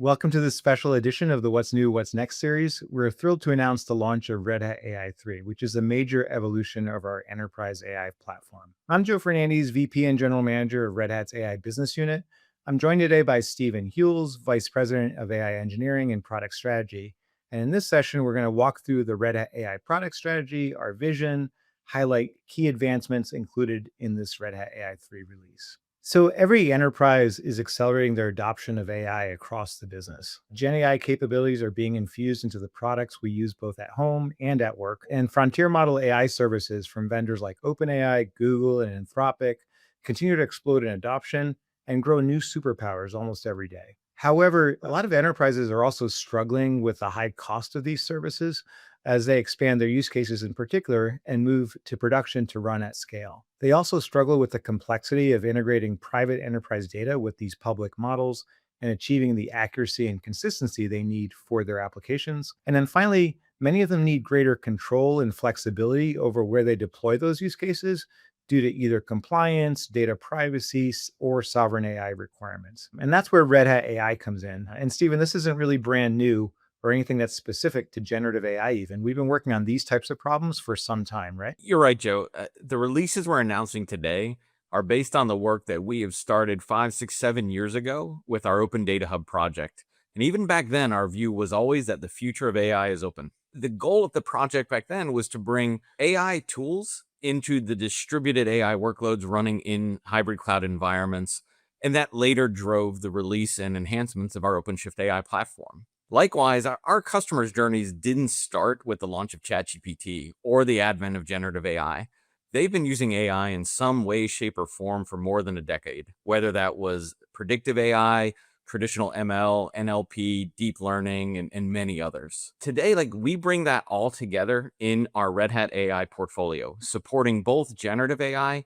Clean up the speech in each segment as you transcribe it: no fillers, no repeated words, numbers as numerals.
Welcome to this special edition of the What's New, What's Next series. We're thrilled to announce the launch of Red Hat AI 3, which is a major evolution of our enterprise AI platform. I'm Joe Fernandes, VP and General Manager of Red Hat's AI Business Unit. I'm joined today by Stephen Huels, Vice President of AI Engineering and Product Strategy. And in this session, we're going to walk through the Red Hat AI product strategy, our vision, highlight key advancements included in this Red Hat AI 3 release. So every enterprise is accelerating their adoption of AI across the business. GenAI capabilities are being infused into the products we use both at home and at work. And frontier model AI services from vendors like OpenAI, Google, and Anthropic continue to explode in adoption and grow new superpowers almost every day. However, a lot of enterprises are also struggling with the high cost of these services as they expand their use cases in particular and move to production to run at scale. They also struggle with the complexity of integrating private enterprise data with these public models and achieving the accuracy and consistency they need for their applications. And then finally, many of them need greater control and flexibility over where they deploy those use cases due to either compliance, data privacy, or sovereign AI requirements. And that's where Red Hat AI comes in. And Stephen, this isn't really brand new or anything that's specific to generative AI even. We've been working on these types of problems for some time, right? You're right, Joe. The releases we're announcing today are based on the work that we have started 5, 6, 7 years ago with our Open Data Hub project. And even back then, our view was always that the future of AI is open. The goal of the project back then was to bring AI tools into the distributed AI workloads running in hybrid cloud environments. And that later drove the release and enhancements of our OpenShift AI platform. Likewise, our customers' journeys didn't start with the launch of ChatGPT or the advent of generative AI. They've been using AI in some way, shape, or form for more than a decade, whether that was predictive AI, traditional ML, NLP, deep learning, and many others. Today, we bring that all together in our Red Hat AI portfolio, supporting both generative AI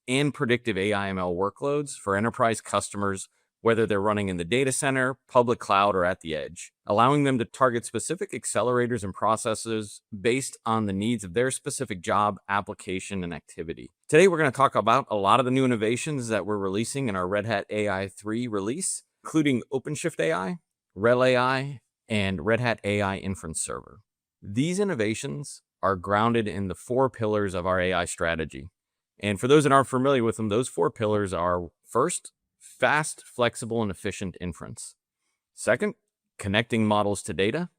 and predictive AI ML workloads for enterprise customers, whether they're running in the data center, public cloud, or at the edge, allowing them to target specific accelerators and processes based on the needs of their specific job, application, and activity. Today, we're going to talk about a lot of the new innovations that we're releasing in our Red Hat AI 3 release, including OpenShift AI, RHEL AI, and Red Hat AI Inference Server. These innovations are grounded in the 4 pillars of our AI strategy. And for those that aren't familiar with them, those 4 pillars are: first, fast, flexible, and efficient inference. Second, connecting models to data.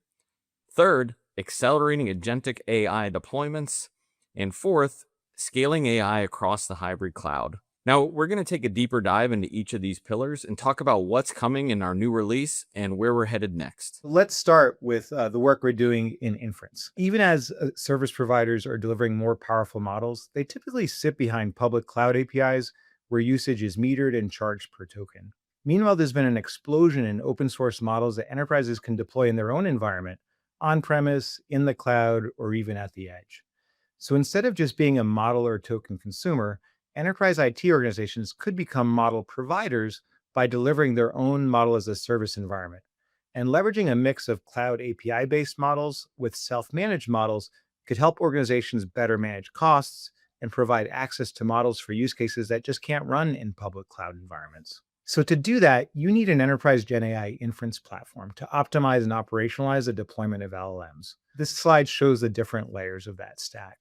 Third, accelerating agentic AI deployments. And fourth, scaling AI across the hybrid cloud. Now, we're going to take a deeper dive into each of these pillars and talk about what's coming in our new release and where we're headed next. Let's start with the work we're doing in inference. Even as service providers are delivering more powerful models, they typically sit behind public cloud APIs where usage is metered and charged per token. Meanwhile, there's been an explosion in open source models that enterprises can deploy in their own environment, on-premise, in the cloud, or even at the edge. So instead of just being a model or token consumer, enterprise IT organizations could become model providers by delivering their own model as a service environment. And leveraging a mix of cloud API-based models with self-managed models could help organizations better manage costs and provide access to models for use cases that just can't run in public cloud environments. So to do that, you need an enterprise GenAI inference platform to optimize and operationalize the deployment of LLMs. This slide shows the different layers of that stack.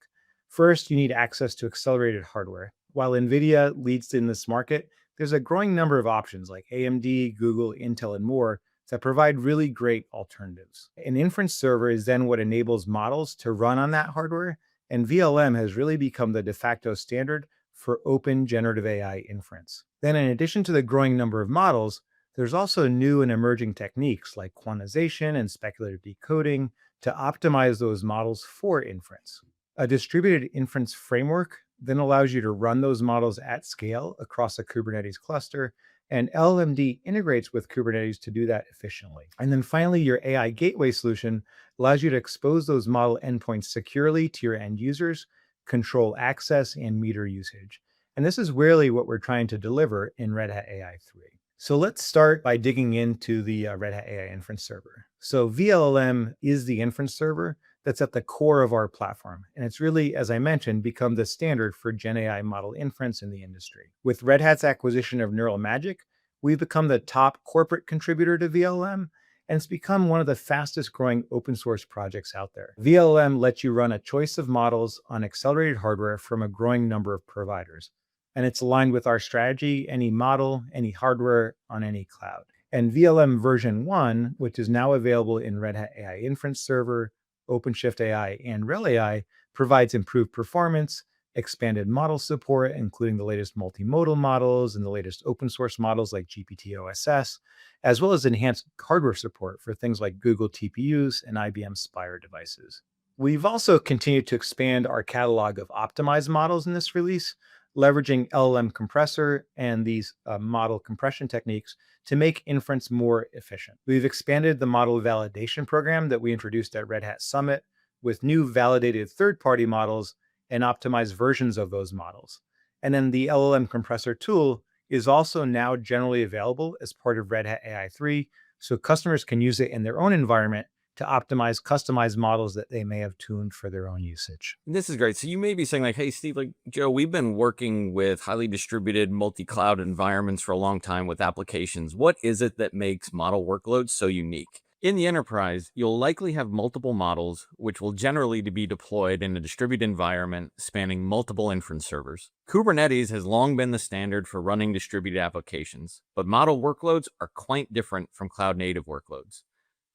First, you need access to accelerated hardware. While NVIDIA leads in this market, there's a growing number of options like AMD, Google, Intel, and more that provide really great alternatives. An inference server is then what enables models to run on that hardware, and VLM has really become the de facto standard for open generative AI inference. Then, in addition to the growing number of models, there's also new and emerging techniques like quantization and speculative decoding to optimize those models for inference. A distributed inference framework then allows you to run those models at scale across a Kubernetes cluster, and llm-d integrates with Kubernetes to do that efficiently. And then finally, your AI gateway solution allows you to expose those model endpoints securely to your end users, control access, and meter usage. And this is really what we're trying to deliver in Red Hat AI 3. So let's start by digging into the Red Hat AI Inference Server. So VLLM is the inference server that's at the core of our platform. And it's really, as I mentioned, become the standard for GenAI model inference in the industry. With Red Hat's acquisition of Neural Magic, we've become the top corporate contributor to VLM, and it's become one of the fastest growing open source projects out there. VLM lets you run a choice of models on accelerated hardware from a growing number of providers. And it's aligned with our strategy: any model, any hardware, on any cloud. And VLM version 1, which is now available in Red Hat AI Inference Server, OpenShift AI, and RHEL AI, provides improved performance, expanded model support, including the latest multimodal models and the latest open source models like GPT-OSS, as well as enhanced hardware support for things like Google TPUs and IBM Spire devices. We've also continued to expand our catalog of optimized models in this release, leveraging LLM compressor and these model compression techniques to make inference more efficient. We've expanded the model validation program that we introduced at Red Hat Summit with new validated third-party models and optimized versions of those models. And then the LLM compressor tool is also now generally available as part of Red Hat AI 3, so customers can use it in their own environment to optimize customized models that they may have tuned for their own usage. This is great. So you may be saying like, hey, Steve, like Joe, we've been working with highly distributed multi-cloud environments for a long time with applications. What is it that makes model workloads so unique? In the enterprise, you'll likely have multiple models, which will generally be deployed in a distributed environment spanning multiple inference servers. Kubernetes has long been the standard for running distributed applications, but model workloads are quite different from cloud-native workloads.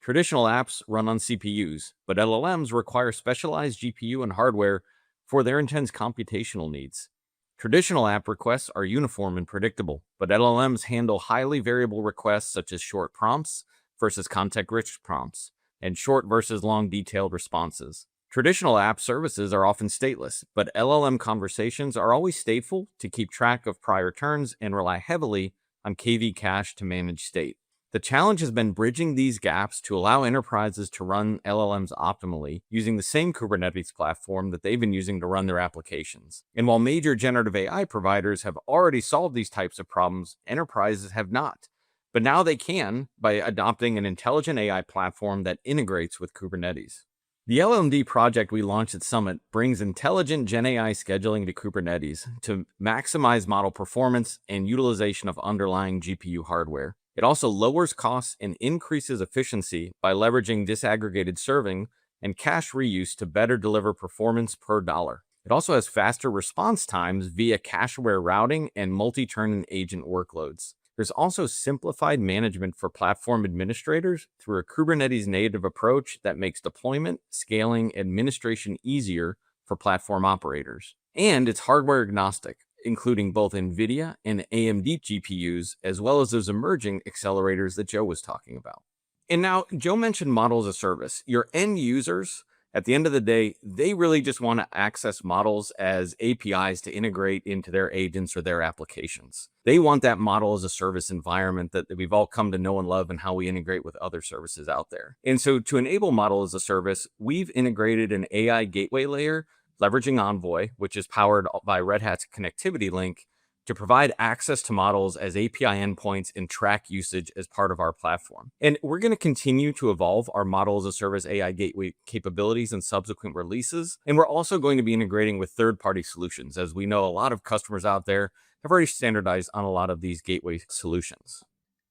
Traditional apps run on CPUs, but LLMs require specialized GPU and hardware for their intense computational needs. Traditional app requests are uniform and predictable, but LLMs handle highly variable requests such as short prompts versus context-rich prompts, and short versus long detailed responses. Traditional app services are often stateless, but LLM conversations are always stateful to keep track of prior turns and rely heavily on KV cache to manage state. The challenge has been bridging these gaps to allow enterprises to run LLMs optimally using the same Kubernetes platform that they've been using to run their applications. And while major generative AI providers have already solved these types of problems, enterprises have not. But now they can by adopting an intelligent AI platform that integrates with Kubernetes. The llm-d project we launched at Summit brings intelligent GenAI scheduling to Kubernetes to maximize model performance and utilization of underlying GPU hardware. It also lowers costs and increases efficiency by leveraging disaggregated serving and cache reuse to better deliver performance per dollar. It also has faster response times via cache-aware routing and multi-turn and agent workloads. There's also simplified management for platform administrators through a Kubernetes native approach that makes deployment, scaling, administration easier for platform operators. And it's hardware agnostic, including both NVIDIA and AMD GPUs, as well as those emerging accelerators that Joe was talking about. And now, Joe mentioned model as a service. Your end users, at the end of the day, they really just want to access models as APIs to integrate into their agents or their applications. They want that model as a service environment that we've all come to know and love and how we integrate with other services out there. And so to enable model as a service, we've integrated an AI gateway layer leveraging Envoy, which is powered by Red Hat's connectivity link, to provide access to models as API endpoints and track usage as part of our platform. And we're going to continue to evolve our model as a service AI gateway capabilities in subsequent releases. And we're also going to be integrating with third-party solutions, as we know a lot of customers out there have already standardized on a lot of these gateway solutions.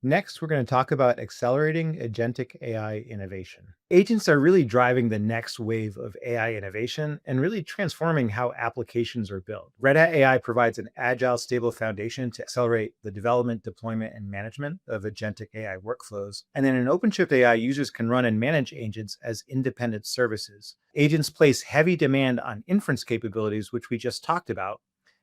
Next, we're going to talk about accelerating agentic AI innovation. Agents are really driving the next wave of AI innovation and really transforming how applications are built. Red Hat AI provides an agile, stable foundation to accelerate the development, deployment, and management of agentic AI workflows. And then in OpenShift AI, users can run and manage agents as independent services. Agents place heavy demand on inference capabilities, which we just talked about.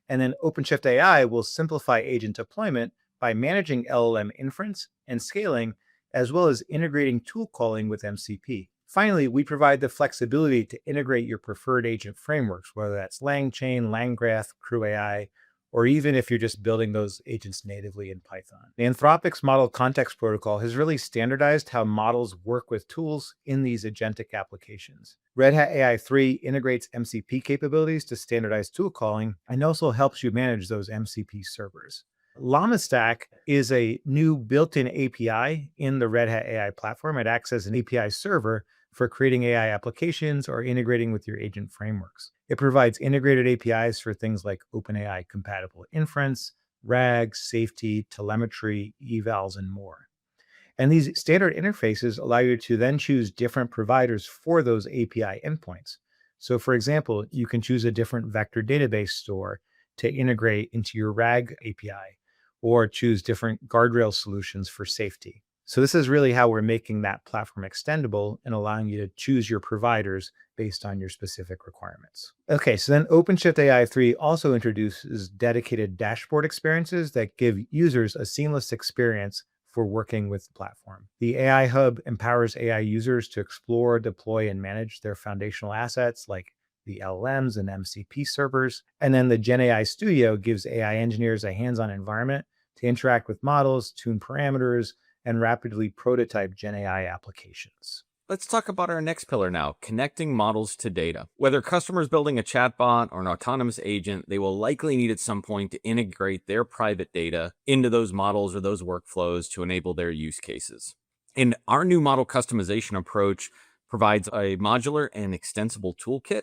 And then OpenShift AI will simplify agent deployment by managing LLM inference and scaling, as well as integrating tool calling with MCP. Finally, we provide the flexibility to integrate your preferred agent frameworks, whether that's LangChain, LangGraph, CrewAI, or even if you're just building those agents natively in Python. The Anthropic's Model Context Protocol has really standardized how models work with tools in these agentic applications. Red Hat AI 3 integrates MCP capabilities to standardize tool calling and also helps you manage those MCP servers. Llama Stack is a new built-in API in the Red Hat AI platform. It acts as an API server for creating AI applications or integrating with your agent frameworks. It provides integrated APIs for things like OpenAI compatible inference, RAG, safety, telemetry, evals, and more. And these standard interfaces allow you to then choose different providers for those API endpoints. So, for example, you can choose a different vector database store to integrate into your RAG API, or choose different guardrail solutions for safety. So, this is really how we're making that platform extendable and allowing you to choose your providers based on your specific requirements. Okay, so then OpenShift AI 3 also introduces dedicated dashboard experiences that give users a seamless experience for working with the platform. The AI Hub empowers AI users to explore, deploy, and manage their foundational assets like the LLMs and MCP servers. And then the GenAI Studio gives AI engineers a hands-on environment to interact with models, tune parameters, and rapidly prototype GenAI applications. Let's talk about our next pillar now, connecting models to data. Whether customers building a chatbot or an autonomous agent, they will likely need at some point to integrate their private data into those models or those workflows to enable their use cases. And our new model customization approach provides a modular and extensible toolkit,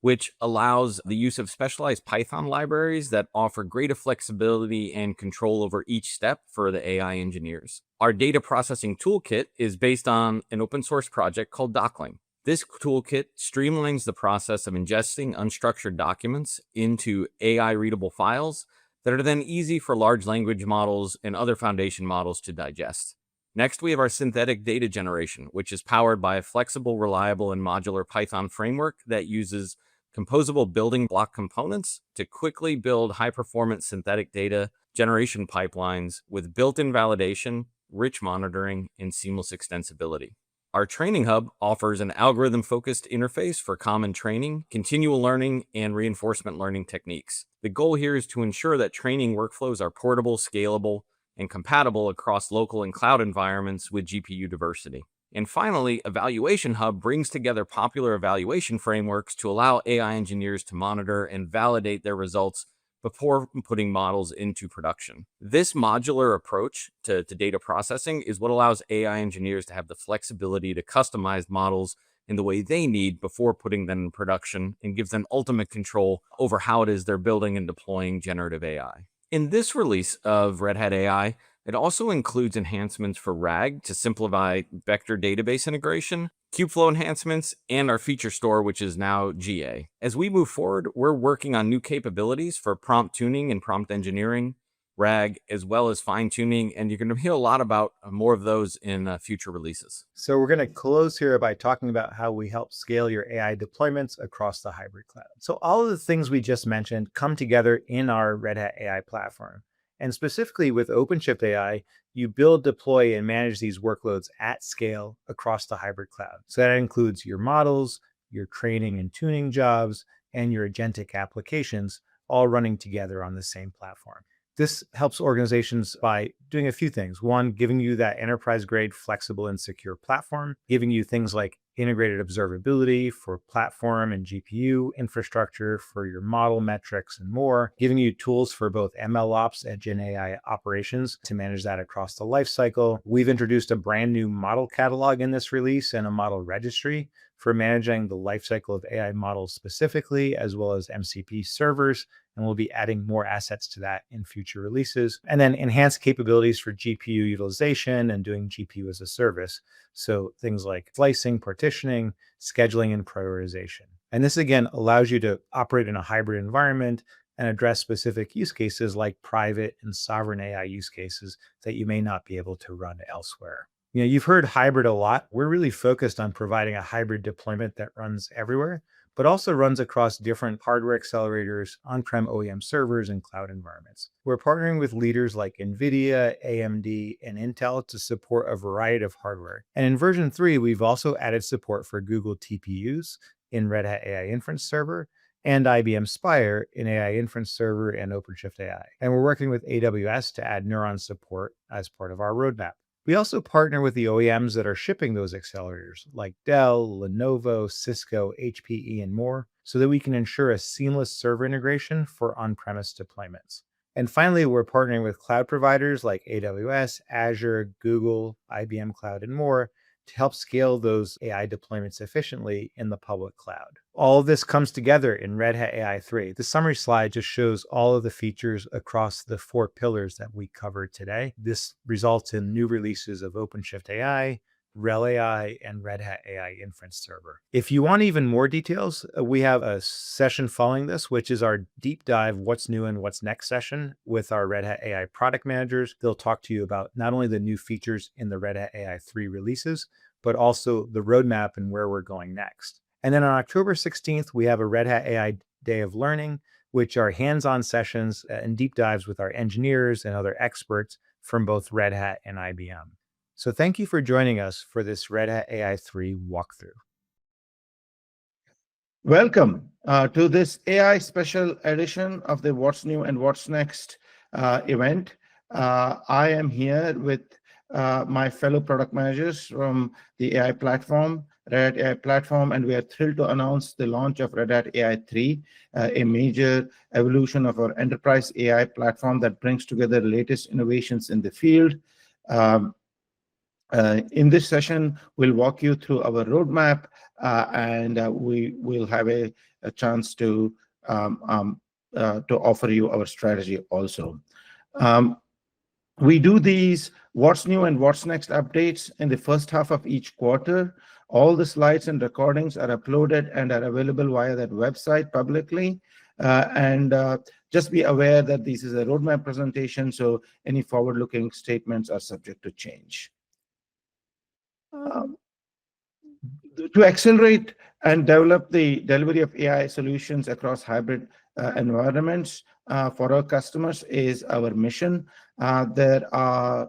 which allows the use of specialized Python libraries that offer greater flexibility and control over each step for the AI engineers. Our data processing toolkit is based on an open source project called Docling. This toolkit streamlines the process of ingesting unstructured documents into AI readable files that are then easy for large language models and other foundation models to digest. Next, we have our synthetic data generation, which is powered by a flexible, reliable, and modular Python framework that uses composable building block components to quickly build high-performance synthetic data generation pipelines with built-in validation, rich monitoring, and seamless extensibility. Our training hub offers an algorithm-focused interface for common training, continual learning, and reinforcement learning techniques. The goal here is to ensure that training workflows are portable, scalable, and compatible across local and cloud environments with GPU diversity. And finally, Evaluation Hub brings together popular evaluation frameworks to allow AI engineers to monitor and validate their results before putting models into production. This modular approach to data processing is what allows AI engineers to have the flexibility to customize models in the way they need before putting them in production, and gives them ultimate control over how it is they're building and deploying generative AI. In this release of Red Hat AI, it also includes enhancements for RAG to simplify vector database integration, Kubeflow enhancements, and our feature store, which is now GA. As we move forward, we're working on new capabilities for prompt tuning and prompt engineering, RAG, as well as fine-tuning, and you're going to hear a lot about more of those in future releases. So we're going to close here by talking about how we help scale your AI deployments across the hybrid cloud. So all of the things we just mentioned come together in our Red Hat AI platform. And specifically with OpenShift AI, you build, deploy, and manage these workloads at scale across the hybrid cloud. So that includes your models, your training and tuning jobs, and your agentic applications, all running together on the same platform. This helps organizations by doing a few things. One, giving you that enterprise-grade, flexible, and secure platform, giving you things like integrated observability for platform and GPU infrastructure for your model metrics and more, giving you tools for both MLOps and GenAI operations to manage that across the lifecycle. We've introduced a brand new model catalog in this release and a model registry for managing the lifecycle of AI models specifically, as well as MCP servers. And we'll be adding more assets to that in future releases. And then enhanced capabilities for GPU utilization and doing GPU as a service. So things like slicing, partitioning, scheduling, and prioritization. And this again allows you to operate in a hybrid environment and address specific use cases like private and sovereign AI use cases that you may not be able to run elsewhere. You've heard hybrid a lot. We're really focused on providing a hybrid deployment that runs everywhere, but also runs across different hardware accelerators, on-prem OEM servers, and cloud environments. We're partnering with leaders like NVIDIA, AMD, and Intel to support a variety of hardware. And in version 3, we've also added support for Google TPUs in Red Hat AI Inference Server and IBM Spire in AI Inference Server and OpenShift AI. And we're working with AWS to add Neuron support as part of our roadmap. We also partner with the OEMs that are shipping those accelerators, like Dell, Lenovo, Cisco, HPE, and more, so that we can ensure a seamless server integration for on-premise deployments. And finally, we're partnering with cloud providers like AWS, Azure, Google, IBM Cloud, and more to help scale those AI deployments efficiently in the public cloud. All of this comes together in Red Hat AI 3. The summary slide just shows all of the features across the 4 pillars that we covered today. This results in new releases of OpenShift AI, RHEL AI, and Red Hat AI Inference Server. If you want even more details, we have a session following this, which is our deep dive what's new and what's next session with our Red Hat AI product managers. They'll talk to you about not only the new features in the Red Hat AI 3 releases, but also the roadmap and where we're going next. And then on October 16th, we have a Red Hat AI Day of Learning, which are hands-on sessions and deep dives with our engineers and other experts from both Red Hat and IBM. So thank you for joining us for this Red Hat AI 3 walkthrough. Welcome to this AI special edition of the What's New and What's Next event. I am here with my fellow product managers from the AI platform, Red Hat AI platform, and we are thrilled to announce the launch of Red Hat AI 3, a major evolution of our enterprise AI platform that brings together the latest innovations in the field. In this session, we'll walk you through our roadmap, and we will have a chance to offer you our strategy also. We do these What's New and What's Next updates in the first half of each quarter. All the slides and recordings are uploaded and are available via that website publicly. Just be aware that this is a roadmap presentation, so any forward-looking statements are subject to change. To accelerate and develop the delivery of AI solutions across hybrid environments for our customers is our mission.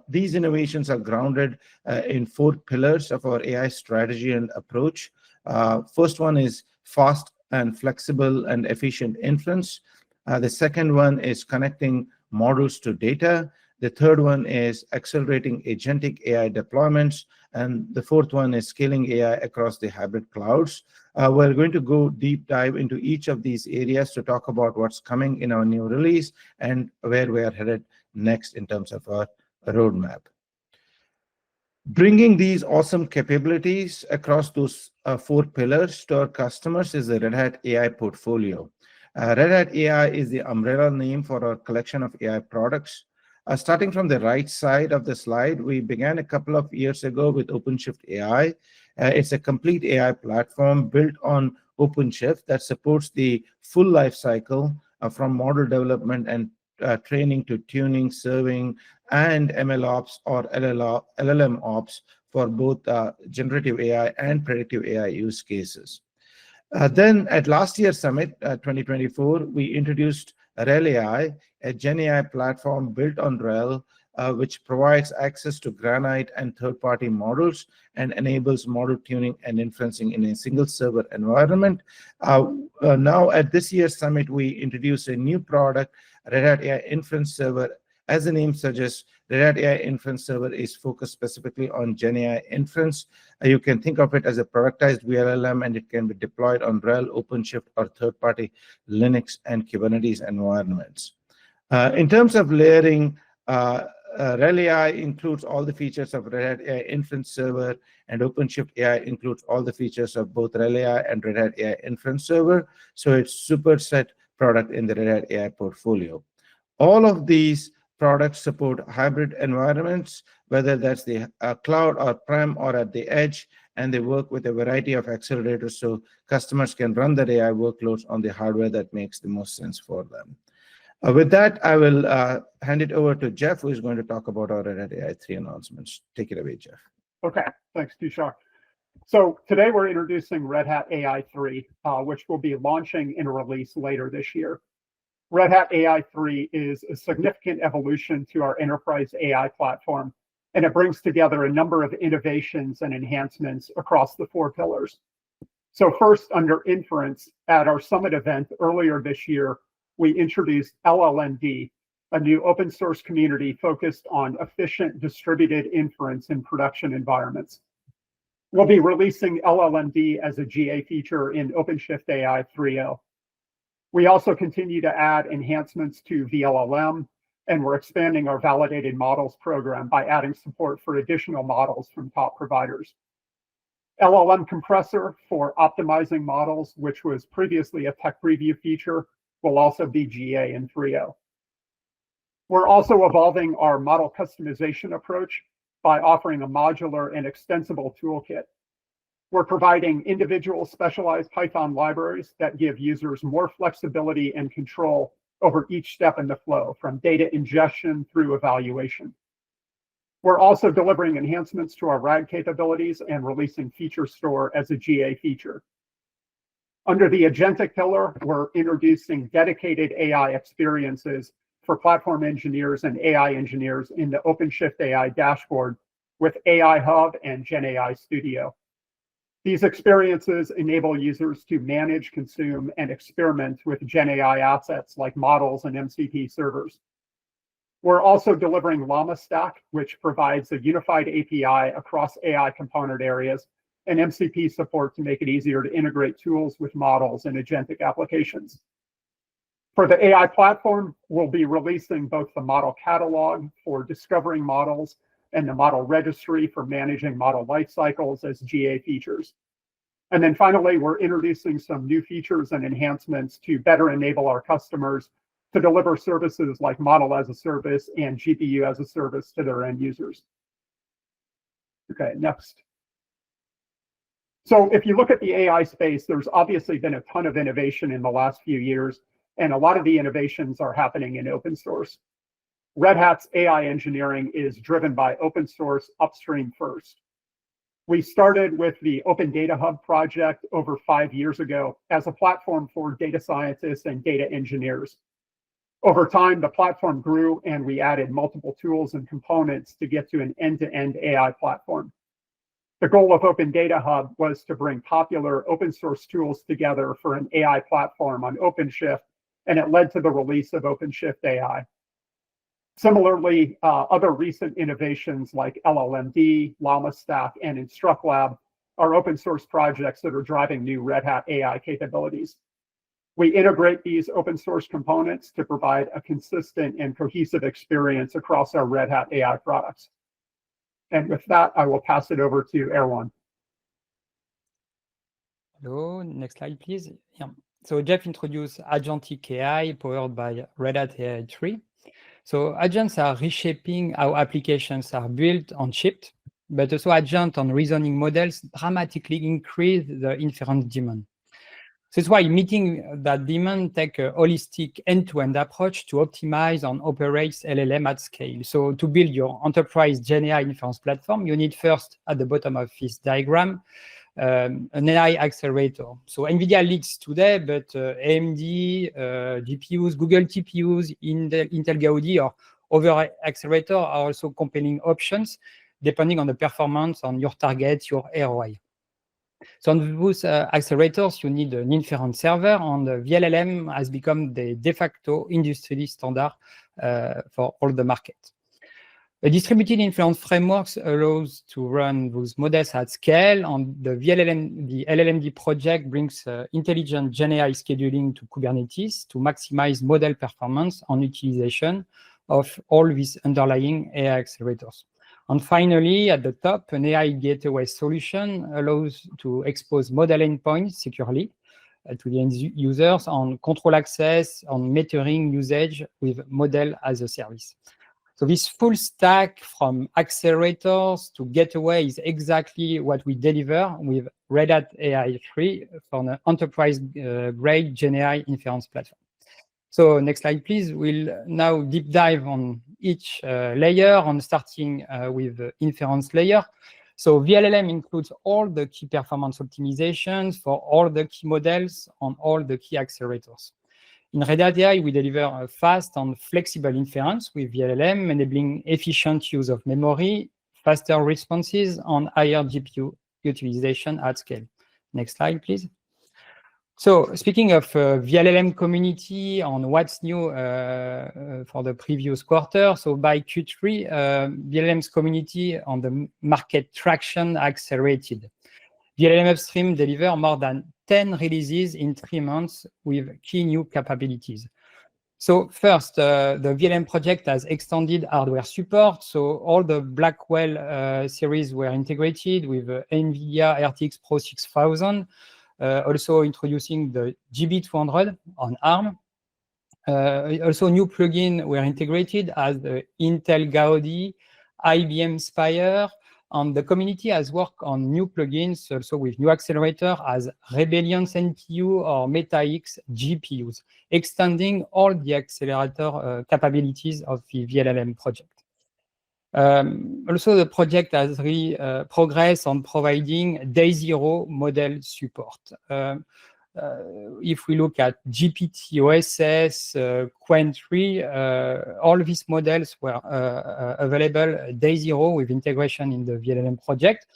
These innovations are grounded in 4 pillars of our AI strategy and approach. First one is fast and flexible and efficient inference. The second one is connecting models to data. The third one is accelerating agentic AI deployments. And the fourth one is scaling AI across the hybrid clouds. We're going to go deep dive into each of these areas to talk about what's coming in our new release and where we are headed next in terms of our roadmap. Bringing these awesome capabilities across those 4 pillars to our customers is the Red Hat AI portfolio. Red Hat AI is the umbrella name for our collection of AI products. Starting from the right side of the slide, we began a couple of years ago with OpenShift AI. It's a complete AI platform built on OpenShift that supports the full life cycle from model development and training to tuning, serving, and MLOps or LLM ops for both generative AI and predictive AI use cases. Then at last year's summit, 2024, we introduced RHEL AI, a GenAI platform built on RHEL, which provides access to Granite and third-party models and enables model tuning and inferencing in a single server environment. Now at this year's summit, we introduced a new product, Red Hat AI Inference Server. As the name suggests, Red Hat AI Inference Server is focused specifically on GenAI inference. You can think of it as a productized VLLM, and it can be deployed on RHEL, OpenShift, or third-party Linux and Kubernetes environments. In terms of layering, RHEL AI includes all the features of Red Hat AI Inference Server, and OpenShift AI includes all the features of both RHEL AI and Red Hat AI Inference Server. So it's a superset product in the Red Hat AI portfolio. All of these products support hybrid environments, whether that's the cloud or prem or at the edge, and they work with a variety of accelerators so customers can run their AI workloads on the hardware that makes the most sense for them. With that, I will hand it over to Jeff, who is going to talk about our Red Hat AI 3 announcements. Take it away, Jeff. Okay, thanks, Tushar. So today we're introducing Red Hat AI 3, which will be launching in a release later this year. Red Hat AI 3 is a significant evolution to our enterprise AI platform, and it brings together a number of innovations and enhancements across the 4 pillars. So first, under inference, at our summit event earlier this year, we introduced llm-d, a new open source community focused on efficient distributed inference in production environments. We'll be releasing llm-d as a GA feature in OpenShift AI 3.0. We also continue to add enhancements to VLLM, and we're expanding our validated models program by adding support for additional models from top providers. LLM compressor for optimizing models, which was previously a tech preview feature, will also be GA in 3.0. We're also evolving our model customization approach by offering a modular and extensible toolkit. We're providing individual specialized Python libraries that give users more flexibility and control over each step in the flow, from data ingestion through evaluation. We're also delivering enhancements to our RAG capabilities and releasing Feature Store as a GA feature. Under the agentic pillar, we're introducing dedicated AI experiences for platform engineers and AI engineers in the OpenShift AI dashboard with AI Hub and GenAI Studio. These experiences enable users to manage, consume, and experiment with GenAI assets like models and MCP servers. We're also delivering Llama Stack, which provides a unified API across AI component areas and MCP support to make it easier to integrate tools with models and agentic applications. For the AI platform, we'll be releasing both the model catalog for discovering models and the model registry for managing model lifecycles as GA features. And then finally, we're introducing some new features and enhancements to better enable our customers to deliver services like model as a service and GPU as a service to their end users. Okay, next. So if you look at the AI space, there's obviously been a ton of innovation in the last few years, and a lot of the innovations are happening in open source. Red Hat's AI engineering is driven by open source upstream first. We started with the Open Data Hub project over 5 years ago as a platform for data scientists and data engineers. Over time, the platform grew and we added multiple tools and components to get to an end-to-end AI platform. The goal of Open Data Hub was to bring popular open source tools together for an AI platform on OpenShift, and it led to the release of OpenShift AI. Similarly, other recent innovations like llm-d, Llama Stack, and InstructLab are open source projects that are driving new Red Hat AI capabilities. We integrate these open source components to provide a consistent and cohesive experience across our Red Hat AI products. And with that, I will pass it over to Erwan. Hello, next slide, please. Yeah. So Jeff introduced Agentic AI powered by Red Hat AI 3. So agents are reshaping how applications are built and shipped, but also agent and reasoning models dramatically increase the inference demand. So that's why meeting that demand take a holistic end-to-end approach to optimize and operate LLM at scale. So to build your enterprise GenAI inference platform, you need first, at the bottom of this diagram, an AI accelerator. So NVIDIA leads today, but AMD, GPUs, Google TPUs, Intel Gaudi, or other accelerator are also compelling options depending on the performance on your target, your ROI. So on those accelerators, you need an inference server, and the VLLM has become the de facto industry standard for all the market. A distributed inference frameworks allows to run those models at scale, and the llm-d project brings intelligent GenAI scheduling to Kubernetes to maximize model performance and utilization of all these underlying AI accelerators. And finally, at the top, an AI gateway solution allows to expose model endpoints securely to the end users on control access, on metering usage with model as a service. So this full stack from accelerators to gateway is exactly what we deliver with Red Hat AI 3 for an enterprise-grade GenAI inference platform. So next slide, please. We'll now deep dive on each layer, and starting with the inference layer. So VLLM includes all the key performance optimizations for all the key models on all the key accelerators. In Red Hat AI, we deliver a fast and flexible inference with VLLM, enabling efficient use of memory, faster responses, and higher GPU utilization at scale. Next slide, please. So speaking of VLLM community on what's new for the previous quarter, so by Q3, VLLM's community on the market traction accelerated. VLLM Upstream delivered more than 10 releases in 3 months with key new capabilities. So first, the VLM project has extended hardware support. So all the Blackwell series were integrated with NVIDIA RTX Pro 6000, also introducing the GB200 on ARM. Also, new plugins were integrated as the Intel Gaudi, IBM Spire, and the community has worked on new plugins also with new accelerator as Rebellion NPU or MetaX GPUs, extending all the accelerator capabilities of the VLLM project. Also, the project has progressed on providing day zero model support. If we look at GPT OSS, Qwen 3, all these models were available day zero with integration in the VLLM project.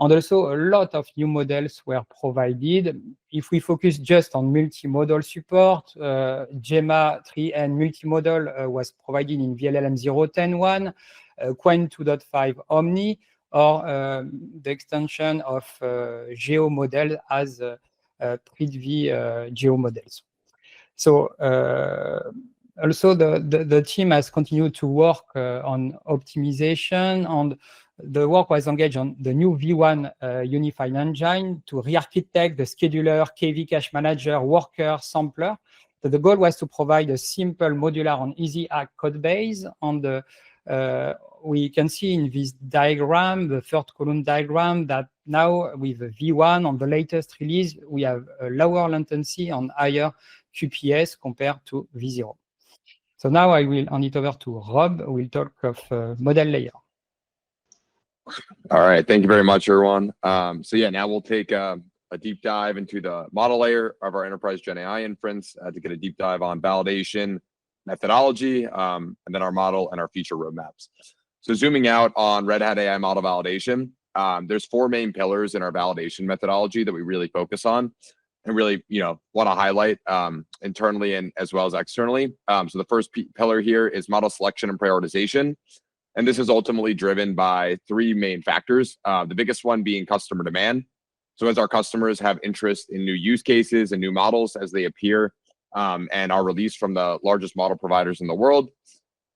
And also a lot of new models were provided. If we focus just on multimodal support, Gemma 3N multimodal was provided in VLLM 0.10.1, Qwen 2.5 Omni, or the extension of Geo model as Prithvi Geo models. So also the team has continued to work on optimization, and the work was engaged on the new V1 unified engine to re-architect the scheduler, KV cache manager, worker, sampler. So the goal was to provide a simple, modular, and easy code base. And we can see in this diagram, the third column diagram, that now with V1 on the latest release, we have a lower latency and higher QPS compared to V0. So now I will hand it over to Rob, who will talk of model layer. All right, thank you very much, Erwan. So yeah, now we'll take a deep dive into the model layer of our enterprise GenAI inference to get a deep dive on validation, methodology, and then our model and our feature roadmaps. So zooming out on Red Hat AI model validation, there's four main pillars in our validation methodology that we really focus on and really, want to highlight internally and as well as externally. So the first pillar here is model selection and prioritization. And this is ultimately driven by three main factors, the biggest one being customer demand. So as our customers have interest in new use cases and new models as they appear and are released from the largest model providers in the world,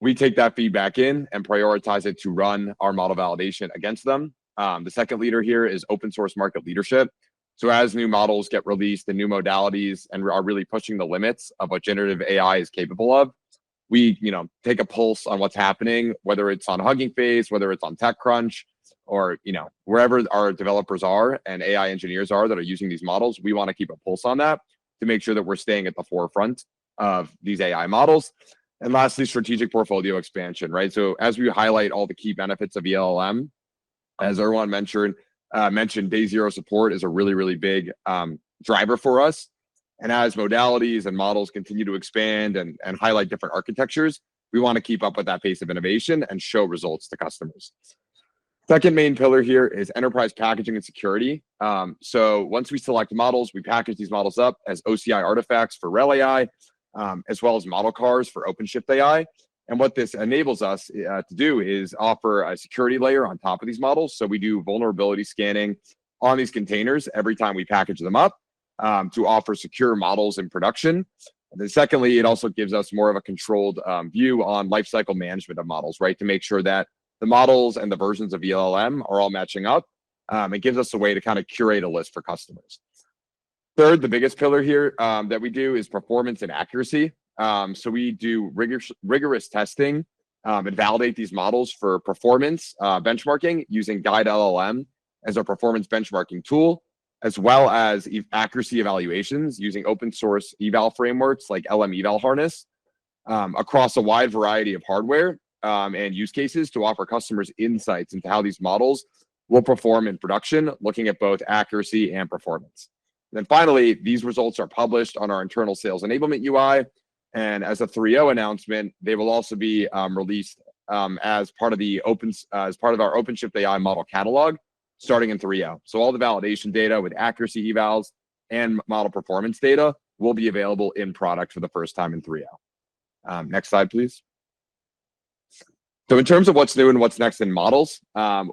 we take that feedback in and prioritize it to run our model validation against them. The second leader here is open source market leadership. So as new models get released and new modalities and are really pushing the limits of what generative AI is capable of, we take a pulse on what's happening, whether it's on Hugging Face, whether it's on TechCrunch, or wherever our developers are and AI engineers are that are using these models. We want to keep a pulse on that to make sure that we're staying at the forefront of these AI models. And lastly, strategic portfolio expansion, right? So as we highlight all the key benefits of LLM, as Erwan mentioned, day zero support is a really, really big driver for us. And as modalities and models continue to expand and highlight different architectures, we want to keep up with that pace of innovation and show results to customers. Second main pillar here is enterprise packaging and security. So once we select models, we package these models up as OCI artifacts for RHEL AI, as well as model cars for OpenShift AI. And what this enables us to do is offer a security layer on top of these models. So we do vulnerability scanning on these containers every time we package them up to offer secure models in production. And then secondly, it also gives us more of a controlled view on lifecycle management of models, right? To make sure that the models and the versions of LLM are all matching up. It gives us a way to kind of curate a list for customers. Third, the biggest pillar here that we do is performance and accuracy. So we do rigorous testing and validate these models for performance benchmarking using Guide LLM as our performance benchmarking tool, as well as accuracy evaluations using open source eval frameworks like LM-eval harness across a wide variety of hardware and use cases to offer customers insights into how these models will perform in production, looking at both accuracy and performance. And then finally, these results are published on our internal sales enablement UI. And as a 3.0 announcement, they will also be released as part of our OpenShift AI model catalog, starting in 3.0. So all the validation data with accuracy evals and model performance data will be available in product for the first time in 3.0. Next slide, please. So in terms of what's new and what's next in models,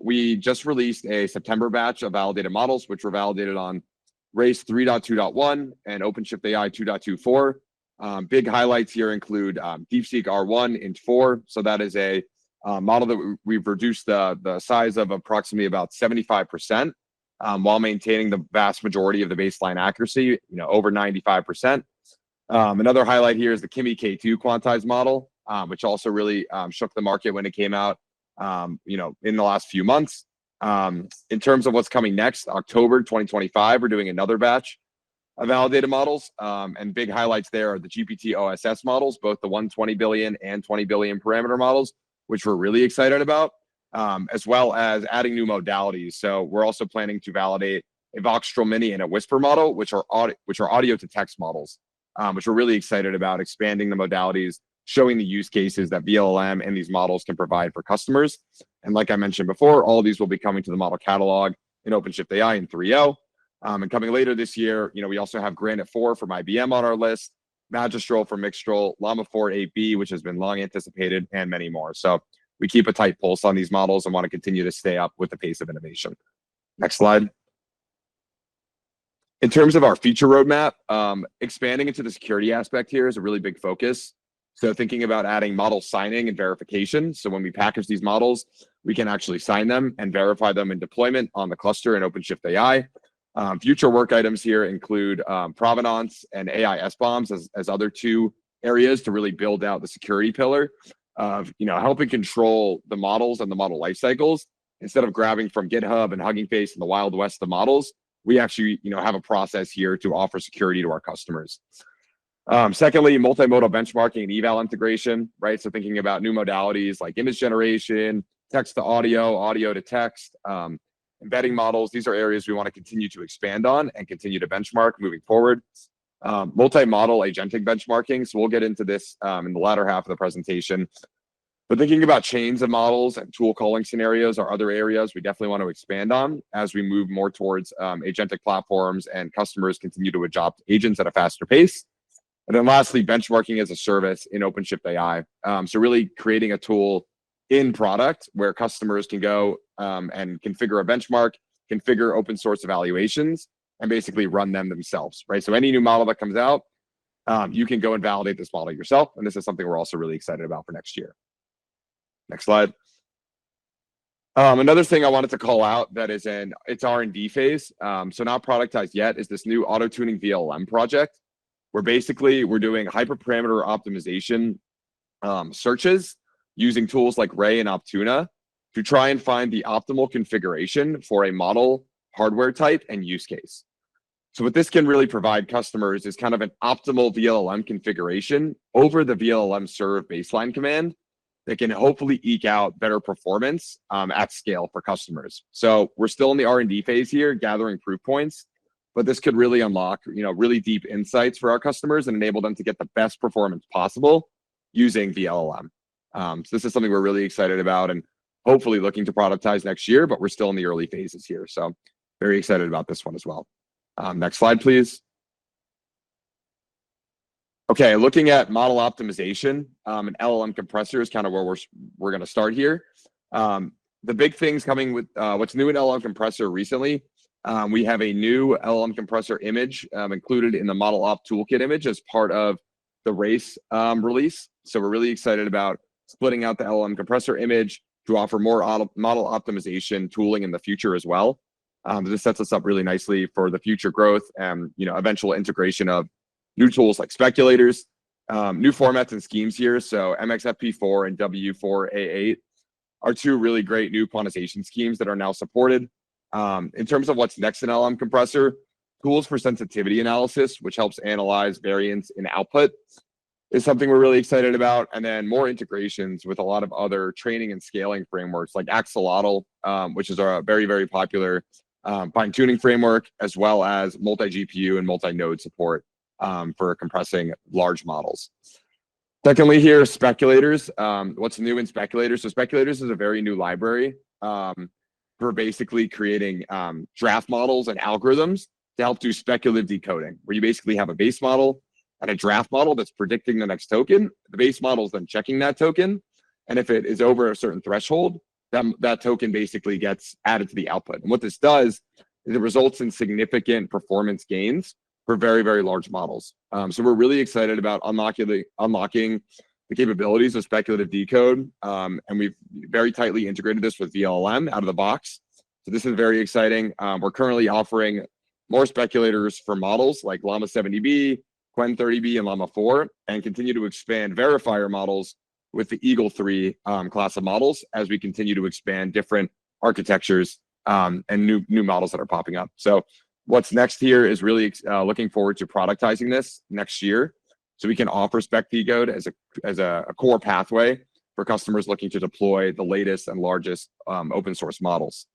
we just released a September batch of validated models, which were validated on Race 3.2.1 and OpenShift AI 2.2.4. Big highlights here include DeepSeek R1 Int 4. So that is a model that we've reduced the size of approximately about 75%, while maintaining the vast majority of the baseline accuracy, over 95%. Another highlight here is the Kimi K2 quantized model, which also really shook the market when it came out, in the last few months. In terms of what's coming next, October 2025, we're doing another batch of validated models, and big highlights there are the GPT OSS models, both the 120 billion and 20 billion parameter models, which we're really excited about, as well as adding new modalities. So we're also planning to validate a Voxtral Mini and a Whisper model, which are audio to text models, which we're really excited about, expanding the modalities, showing the use cases that VLLM and these models can provide for customers. And like I mentioned before, all of these will be coming to the model catalog in OpenShift AI in 3.0. And coming later this year, we also have Granite 4 from IBM on our list, Magistral from Mixtral, Llama 4 8B, which has been long anticipated, and many more. So we keep a tight pulse on these models and want to continue to stay up with the pace of innovation. Next slide. In terms of our feature roadmap, expanding into the security aspect here is a really big focus. So thinking about adding model signing and verification. So when we package these models, we can actually sign them and verify them in deployment on the cluster in OpenShift AI. Future work items here include provenance and AI SBOMs as other two areas to really build out the security pillar of helping control the models and the model life cycles. Instead of grabbing from GitHub and Hugging Face and the Wild West of models, we actually have a process here to offer security to our customers. Secondly, multimodal benchmarking and eval integration, right? So thinking about new modalities like image generation, text to audio, audio to text, embedding models. These are areas we want to continue to expand on and continue to benchmark moving forward. Multi-model agentic benchmarking. So we'll get into this in the latter half of the presentation. But thinking about chains of models and tool calling scenarios are other areas we definitely want to expand on as we move more towards agentic platforms and customers continue to adopt agents at a faster pace. And then lastly, benchmarking as a service in OpenShift AI. So really creating a tool in product where customers can go and configure a benchmark, configure open source evaluations, and basically run them themselves, right? So any new model that comes out, you can go and validate this model yourself. And this is something we're also really excited about for next year. Next slide. Another thing I wanted to call out that is in its R&D phase, so not productized yet, is this new auto-tuning VLLM project, where basically we're doing hyperparameter optimization searches using tools like Ray and Optuna to try and find the optimal configuration for a model, hardware type, and use case. So what this can really provide customers is kind of an optimal VLLM configuration over the VLLM serve baseline command that can hopefully eke out better performance at scale for customers. So we're still in the R&D phase here, gathering proof points, but this could really unlock, really deep insights for our customers and enable them to get the best performance possible using VLLM. So this is something we're really excited about and hopefully looking to productize next year, but we're still in the early phases here. So very excited about this one as well. Next slide, please. Okay, looking at model optimization and LLM compressor is kind of where we're going to start here. The big things coming with what's new in LLM compressor recently, we have a new LLM compressor image included in the model op toolkit image as part of the race release. So we're really excited about splitting out the LLM compressor image to offer more model optimization tooling in the future as well. This sets us up really nicely for the future growth and eventual integration of new tools like speculators, new formats and schemes here. So MXFP4 and W4A8 are two really great new quantization schemes that are now supported. In terms of what's next in LLM compressor, tools for sensitivity analysis, which helps analyze variance in output, is something we're really excited about. And then more integrations with a lot of other training and scaling frameworks like Axolotl, which is a very, very popular fine-tuning framework, as well as multi-GPU and multi-node support for compressing large models. Secondly here, speculators. What's new in speculators? So speculators is a very new library for basically creating draft models and algorithms to help do speculative decoding, where you basically have a base model and a draft model that's predicting the next token. The base model is then checking that token. And if it is over a certain threshold, that token basically gets added to the output. And what this does is it results in significant performance gains for very, very large models. So we're really excited about unlocking the capabilities of speculative decode. And we've very tightly integrated this with VLLM out of the box. So this is very exciting. We're currently offering more speculators for models like Llama 70B, Qwen 30B, and Llama 4, and continue to expand verifier models with the Eagle 3 class of models as we continue to expand different architectures and new models that are popping up. So what's next here is really looking forward to productizing this next year, so we can offer spec decode as a core pathway for customers looking to deploy the latest and largest open source models.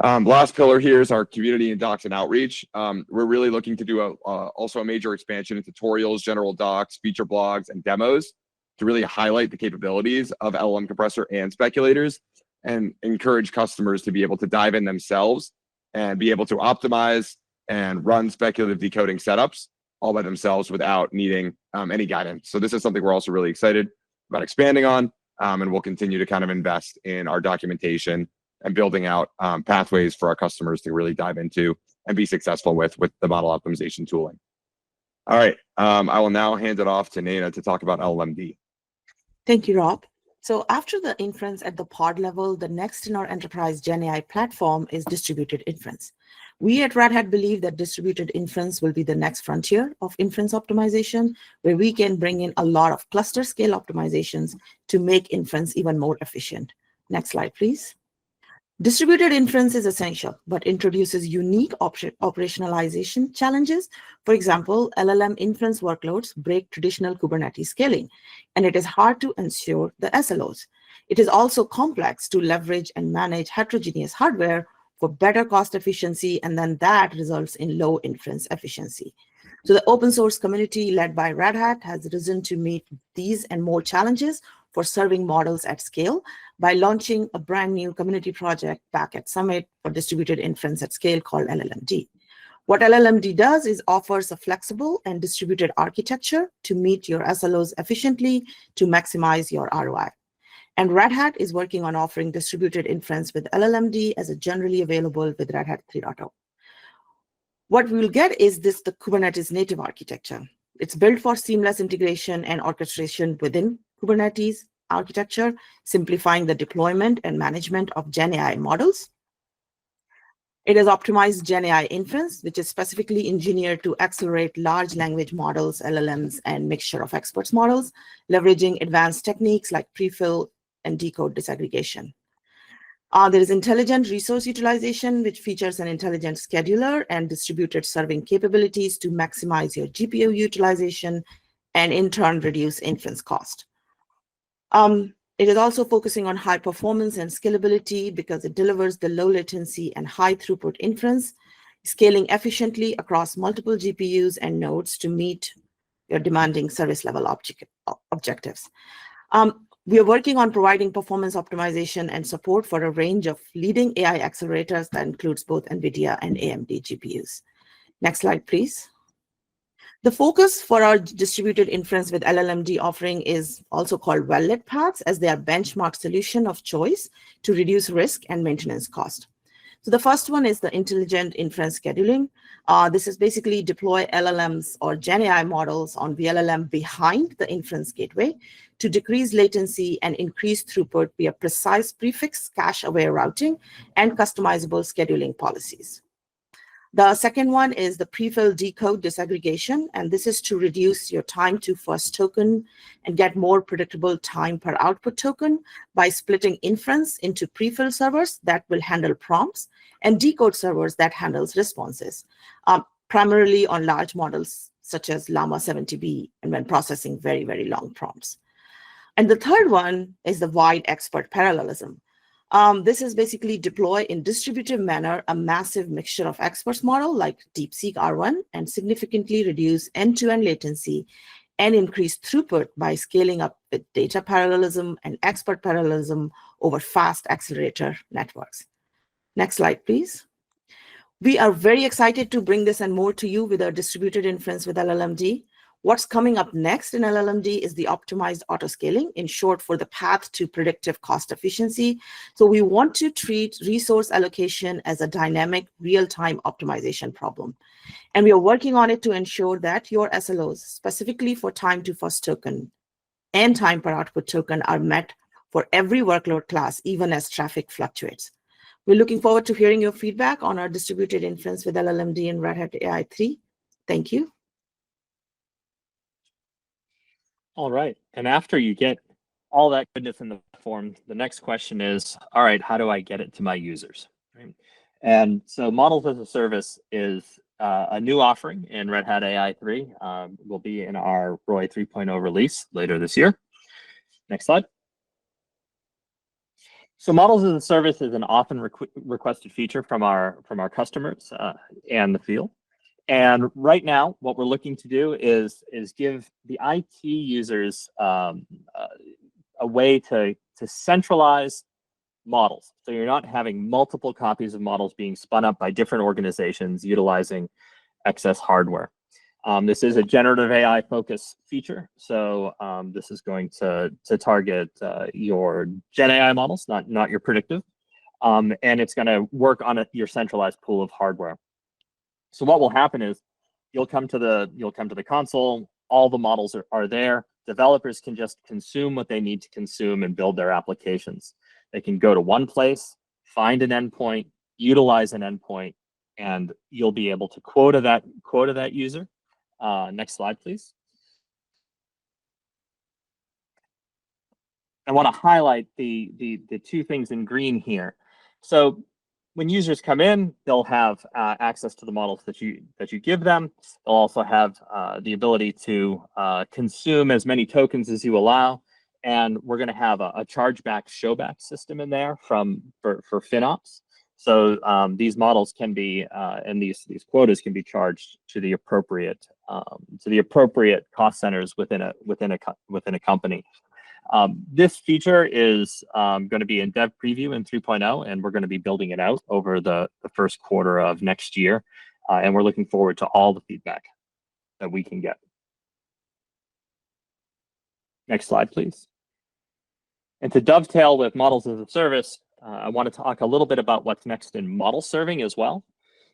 Last pillar here is our community and docs and outreach. We're really looking to do also a major expansion in tutorials, general docs, feature blogs, and demos to really highlight the capabilities of LLM compressor and speculators, and encourage customers to be able to dive in themselves and be able to optimize and run speculative decoding setups all by themselves without needing any guidance. So this is something we're also really excited about expanding on, and we'll continue to kind of invest in our documentation and building out pathways for our customers to really dive into and be successful with the model optimization tooling. All right, I will now hand it off to Naina to talk about llm-d. Thank you, Rob. So after the inference at the pod level, the next in our enterprise GenAI platform is distributed inference. We at Red Hat believe that distributed inference will be the next frontier of inference optimization, where we can bring in a lot of cluster scale optimizations to make inference even more efficient. Next slide, please. Distributed inference is essential, but introduces unique operationalization challenges. For example, LLM inference workloads break traditional Kubernetes scaling, and it is hard to ensure the SLOs. It is also complex to leverage and manage heterogeneous hardware for better cost efficiency, and then that results in low inference efficiency. So the open source community led by Red Hat has risen to meet these and more challenges for serving models at scale by launching a brand new community project back at Summit for distributed inference at scale called llm-d. What llm-d does is offers a flexible and distributed architecture to meet your SLOs efficiently to maximize your ROI. And Red Hat is working on offering distributed inference with llm-d as a generally available with Red Hat 3.0. What we'll get is the Kubernetes native architecture. It's built for seamless integration and orchestration within Kubernetes architecture, simplifying the deployment and management of GenAI models. It has optimized GenAI inference, which is specifically engineered to accelerate large language models, LLMs, and mixture of experts models, leveraging advanced techniques like prefill and decode disaggregation. There is intelligent resource utilization, which features an intelligent scheduler and distributed serving capabilities to maximize your GPU utilization and in turn reduce inference cost. It is also focusing on high performance and scalability because it delivers the low latency and high throughput inference, scaling efficiently across multiple GPUs and nodes to meet your demanding service level objectives. We are working on providing performance optimization and support for a range of leading AI accelerators that includes both NVIDIA and AMD GPUs. Next slide, please. The focus for our distributed inference with llm-d offering is also called well-lit paths, as they are benchmark solution of choice to reduce risk and maintenance cost. So the first one is the intelligent inference scheduling. This is basically deploy LLMs or GenAI models on VLLM behind the inference gateway to decrease latency and increase throughput via precise prefix cache-aware routing and customizable scheduling policies. The second one is the prefill decode disaggregation, and this is to reduce your time to first token and get more predictable time per output token by splitting inference into prefill servers that will handle prompts and decode servers that handles responses, primarily on large models such as Llama 70B and when processing very, very long prompts. And the third one is the wide expert parallelism. This is basically deploy in distributive manner a massive mixture of experts model like DeepSeek R1 and significantly reduce end-to-end latency and increase throughput by scaling up with data parallelism and expert parallelism over fast accelerator networks. Next slide, please. We are very excited to bring this and more to you with our distributed inference with llm-d. What's coming up next in LLM-d is the optimized autoscaling, in short, for the path to predictive cost efficiency. So we want to treat resource allocation as a dynamic, real-time optimization problem. And we are working on it to ensure that your SLOs, specifically for time to first token and time per output token, are met for every workload class, even as traffic fluctuates. We're looking forward to hearing your feedback on our distributed inference with LLM-d and Red Hat AI 3. Thank you. All right. And after you get all that goodness in the platform, the next question is, all right, how do I get it to my users? Right? And so Models as a Service is a new offering in Red Hat AI 3. Will be in our ROI 3.0 release later this year. Next slide. So Models as a Service is an often requested feature from our customers and the field. And right now, what we're looking to do is give the IT users a way to centralize models. So you're not having multiple copies of models being spun up by different organizations utilizing excess hardware. This is a generative AI focused feature. So this is going to target your GenAI models, not your predictive. And it's going to work on your centralized pool of hardware. So what will happen is you'll come to the console, all the models are there. Developers can just consume what they need to consume and build their applications. They can go to one place, find an endpoint, utilize an endpoint, and you'll be able to quota that user. Next slide, please. I want to highlight the two things in green here. So when users come in, they'll have access to the models that you give them. They'll also have the ability to consume as many tokens as you allow. And we're going to have a chargeback showback system in there for FinOps. So these models can be and these quotas can be charged to the appropriate cost centers within a company. This feature is going to be in dev preview in 3.0, and we're going to be building it out over the first quarter of next year. And we're looking forward to all the feedback that we can get. Next slide, please. And to dovetail with Models as a Service, I want to talk a little bit about what's next in model serving as well.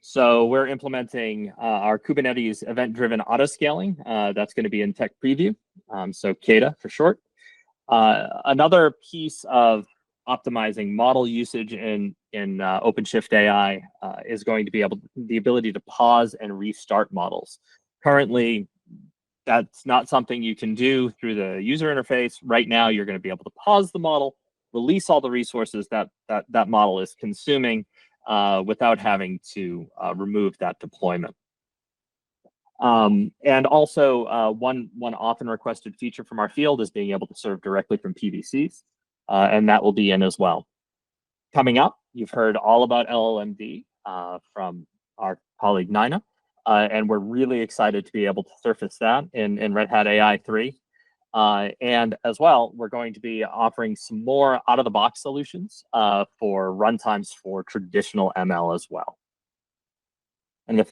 So we're implementing our Kubernetes event-driven autoscaling. That's going to be in tech preview, so KEDA for short. Another piece of optimizing model usage in OpenShift AI is going to be the ability to pause and restart models. Currently, that's not something you can do through the user interface. Right now, you're going to be able to pause the model, release all the resources that model is consuming without having to remove that deployment. And also, one often requested feature from our field is being able to serve directly from PVCs, and that will be in as well. Coming up, you've heard all about llm-d from our colleague Naina, and we're really excited to be able to surface that in Red Hat AI 3. And as well, we're going to be offering some more out-of-the-box solutions for runtimes for traditional ML as well. And with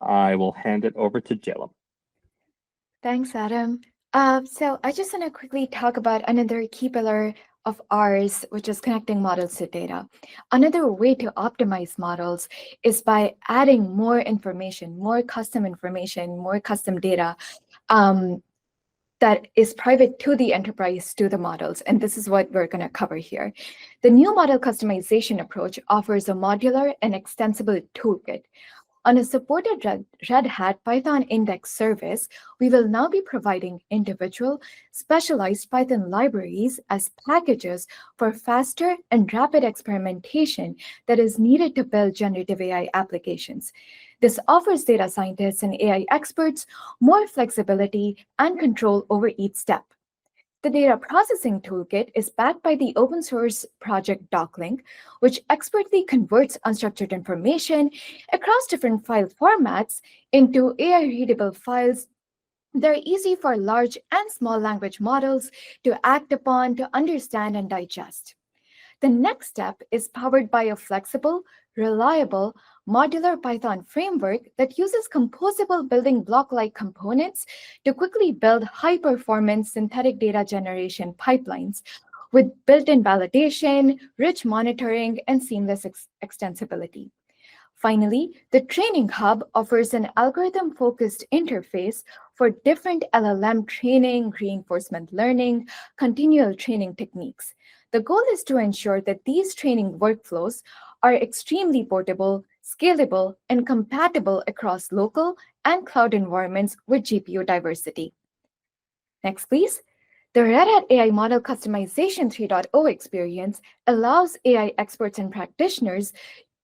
I will hand it over to Jehlum. Thanks, Adam. So I just want to quickly talk about another key pillar of ours, which is connecting models to data. Another way to optimize models is by adding more information, more custom data that is private to the enterprise, to the models. And this is what we're going to cover here. The new model customization approach offers a modular and extensible toolkit. On a supported Red Hat Python index service, we will now be providing individual, specialized Python libraries as packages for faster and rapid experimentation that is needed to build generative AI applications. This offers data scientists and AI experts more flexibility and control over each step. The data processing toolkit is backed by the open source project DocLink, which expertly converts unstructured information across different file formats into AI-readable files that are easy for large and small language models to act upon, to understand, and digest. The next step is powered by a flexible, reliable, modular Python framework that uses composable building block-like components to quickly build high-performance synthetic data generation pipelines with built-in validation, rich monitoring, and seamless extensibility. Finally, the Training Hub offers an algorithm-focused interface for different LLM training, reinforcement learning, continual training techniques. The goal is to ensure that these training workflows are extremely portable, scalable, and compatible across local and cloud environments with GPU diversity. Next, please. The Red Hat AI Model Customization 3.0 experience allows AI experts and practitioners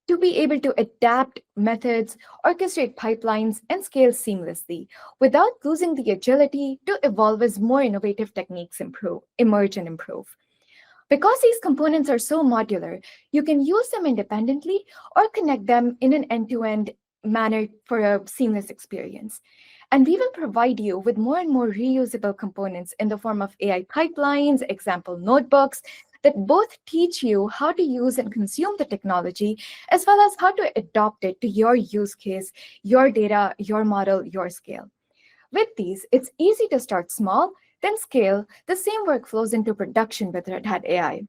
to be able to adapt methods, orchestrate pipelines, and scale seamlessly without losing the agility to evolve as more innovative techniques emerge and improve. Because these components are so modular, you can use them independently or connect them in an end-to-end manner for a seamless experience. And we will provide you with more and more reusable components in the form of AI pipelines, example notebooks, that both teach you how to use and consume the technology, as well as how to adopt it to your use case, your data, your model, your scale. With these, it's easy to start small, then scale the same workflows into production with Red Hat AI.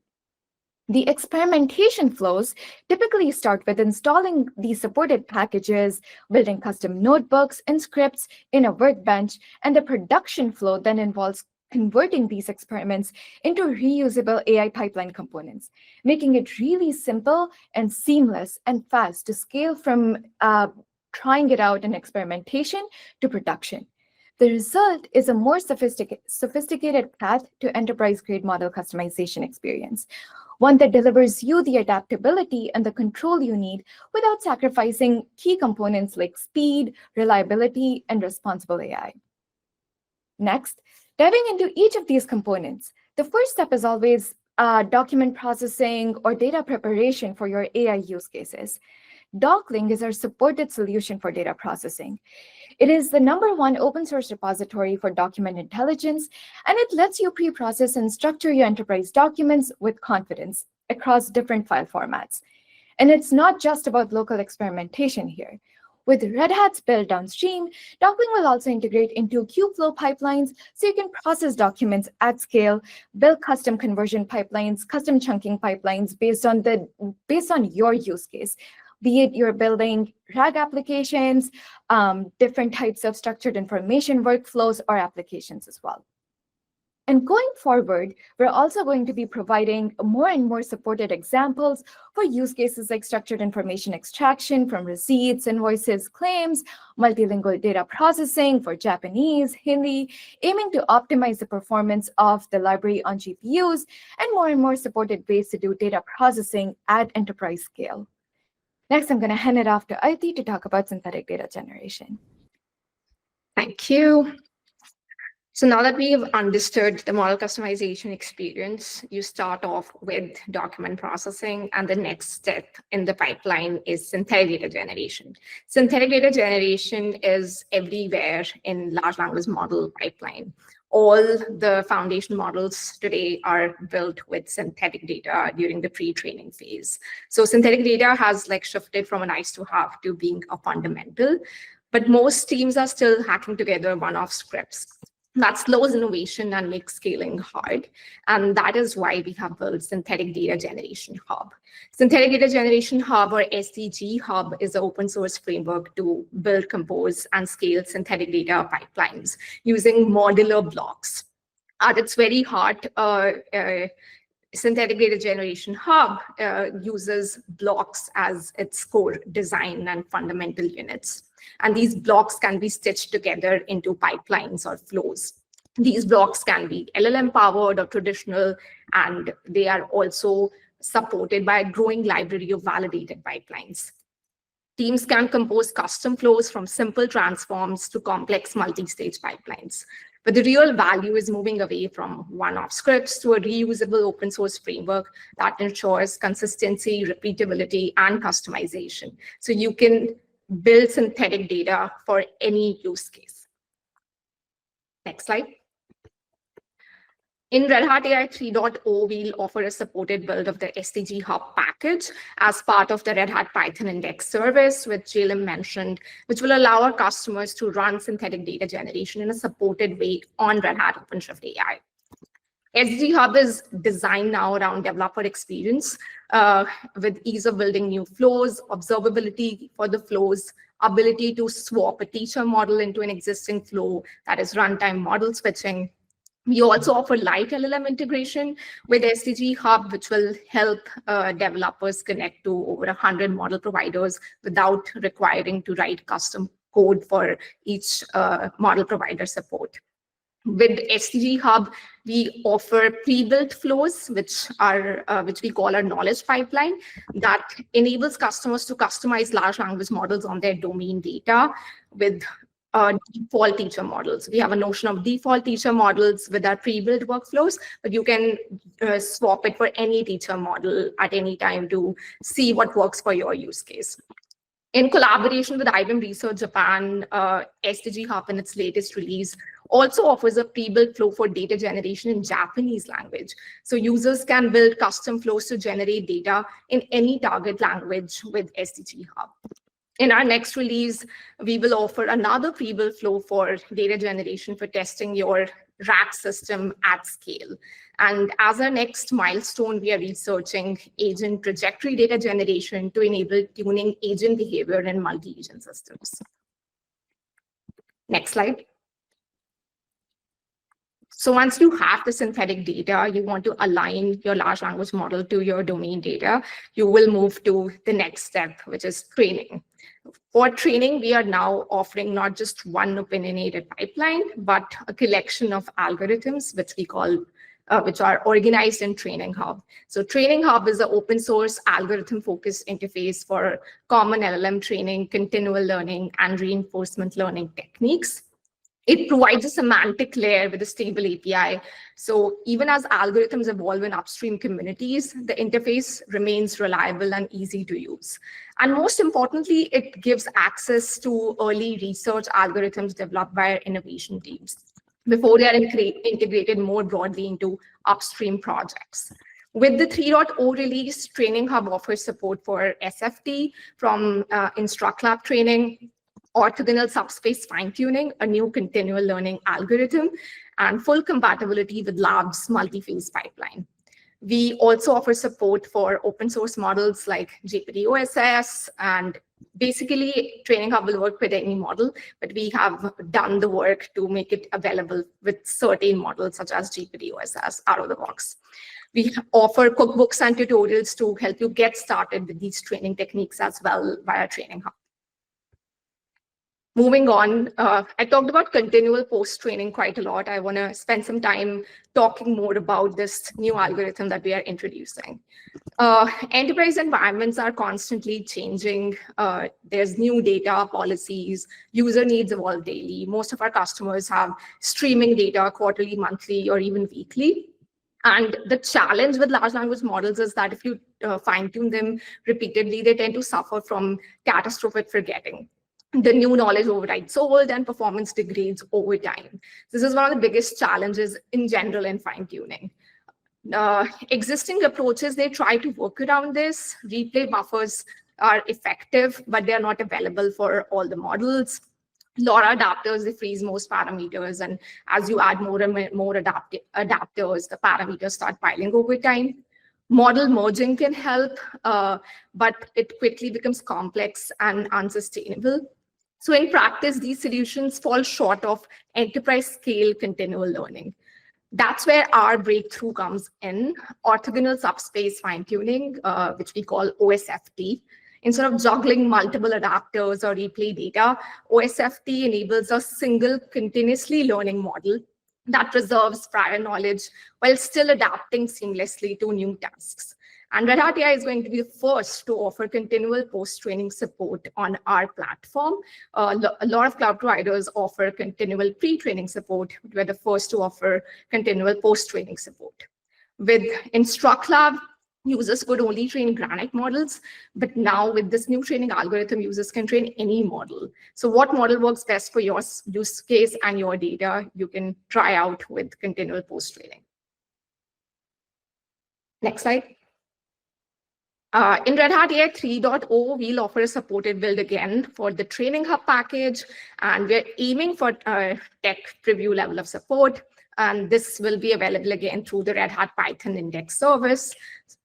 The experimentation flows typically start with installing the supported packages, building custom notebooks and scripts in a workbench, and the production flow then involves converting these experiments into reusable AI pipeline components, making it really simple and seamless and fast to scale from trying it out in experimentation to production. The result is a more sophisticated path to enterprise-grade model customization experience, one that delivers you the adaptability and the control you need without sacrificing key components like speed, reliability, and responsible AI. Next, diving into each of these components, the first step is always document processing or data preparation for your AI use cases. Docling is our supported solution for data processing. It is the #1 open source repository for document intelligence, and it lets you pre-process and structure your enterprise documents with confidence across different file formats. And it's not just about local experimentation here. With Red Hat's build downstream, Docling will also integrate into Kubeflow pipelines so you can process documents at scale, build custom conversion pipelines, custom chunking pipelines based on your use case, be it you're building RAG applications, different types of structured information workflows or applications as well. And going forward, we're also going to be providing more and more supported examples for use cases like structured information extraction from receipts, invoices, claims, multilingual data processing for Japanese, Hindi, aiming to optimize the performance of the library on GPUs, and more supported ways to do data processing at enterprise scale. Next, I'm going to hand it off to Aditi to talk about synthetic data generation. Thank you. So now that we've understood the model customization experience, you start off with document processing, and the next step in the pipeline is synthetic data generation. Synthetic data generation is everywhere in large language model pipeline. All the foundation models today are built with synthetic data during the pre-training phase. So synthetic data has shifted from a nice to have to being a fundamental, but most teams are still hacking together one-off scripts. That slows innovation and makes scaling hard. And that is why we have built Synthetic Data Generation Hub. Synthetic Data Generation Hub, or SDG Hub, is an open source framework to build, compose, and scale synthetic data pipelines using modular blocks. At its very heart, Synthetic Data Generation Hub uses blocks as its core design and fundamental units. And these blocks can be stitched together into pipelines or flows. These blocks can be LLM powered or traditional, and they are also supported by a growing library of validated pipelines. Teams can compose custom flows from simple transforms to complex multi-stage pipelines. But the real value is moving away from one-off scripts to a reusable open source framework that ensures consistency, repeatability, and customization. So you can build synthetic data for any use case. Next slide. In Red Hat AI 3.0, we'll offer a supported build of the SDG Hub package as part of the Red Hat Python Index service, which Jehlum mentioned, which will allow our customers to run synthetic data generation in a supported way on Red Hat OpenShift AI. SDG Hub is designed now around developer experience with ease of building new flows, observability for the flows, ability to swap a teacher model into an existing flow, that is runtime model switching. We also offer light LLM integration with SDG Hub, which will help developers connect to over 100 model providers without requiring to write custom code for each model provider support. With SDG Hub, we offer pre-built flows, which we call our knowledge pipeline, that enables customers to customize large language models on their domain data with default teacher models. We have a notion of default teacher models with our pre-built workflows, but you can swap it for any teacher model at any time to see what works for your use case. In collaboration with IBM Research Japan, SDG Hub in its latest release also offers a pre-built flow for data generation in Japanese language. So users can build custom flows to generate data in any target language with SDG Hub. In our next release, we will offer another pre-built flow for data generation for testing your RAG system at scale. And as our next milestone, we are researching agent trajectory data generation to enable tuning agent behavior in multi-agent systems. Next slide. So once you have the synthetic data, you want to align your large language model to your domain data, you will move to the next step, which is training. For training, we are now offering not just one opinionated pipeline, but a collection of algorithms, which are organized in Training Hub. So Training Hub is an open source algorithm-focused interface for common LLM training, continual learning, and reinforcement learning techniques. It provides a semantic layer with a stable API. So even as algorithms evolve in upstream communities, the interface remains reliable and easy to use. And most importantly, it gives access to early research algorithms developed by our innovation teams before they are integrated more broadly into upstream projects. With the 3.0 release, Training Hub offers support for SFT from InstructLab training, orthogonal subspace fine-tuning, a new continual learning algorithm, and full compatibility with Lab's multi-phase pipeline. We also offer support for open source models like GPT-OSS, and basically Training Hub will work with any model, but we have done the work to make it available with certain models such as GPT-OSS out of the box. We offer cookbooks and tutorials to help you get started with these training techniques as well via Training Hub. Moving on, I talked about continual post-training quite a lot. I want to spend some time talking more about this new algorithm that we are introducing. Enterprise environments are constantly changing. There's new data policies, user needs evolve daily. Most of our customers have streaming data quarterly, monthly, or even weekly. And the challenge with large language models is that if you fine-tune them repeatedly, they tend to suffer from catastrophic forgetting. The new knowledge overrides old and performance degrades over time. This is one of the biggest challenges in general in fine-tuning. Existing approaches, they try to work around this. Replay buffers are effective, but they're not available for all the models. LoRa adapters, they freeze most parameters, and as you add more and more adapters, the parameters start piling over time. Model merging can help, but it quickly becomes complex and unsustainable. So in practice, these solutions fall short of enterprise-scale continual learning. That's where our breakthrough comes in, orthogonal subspace fine-tuning, which we call OSFT. Instead of juggling multiple adapters or replay data, OSFT enables a single continuously learning model that preserves prior knowledge while still adapting seamlessly to new tasks. And Red Hat AI is going to be the first to offer continual post-training support on our platform. A lot of cloud providers offer continual pre-training support. We're the first to offer continual post-training support. With InstructLab, users could only train Granite models, but now with this new training algorithm, users can train any model. So what model works best for your use case and your data, you can try out with continual post-training. Next slide. In Red Hat AI 3.0, we'll offer a supported build again for the Training Hub package, and we're aiming for tech preview level of support. And this will be available again through the Red Hat Python index service.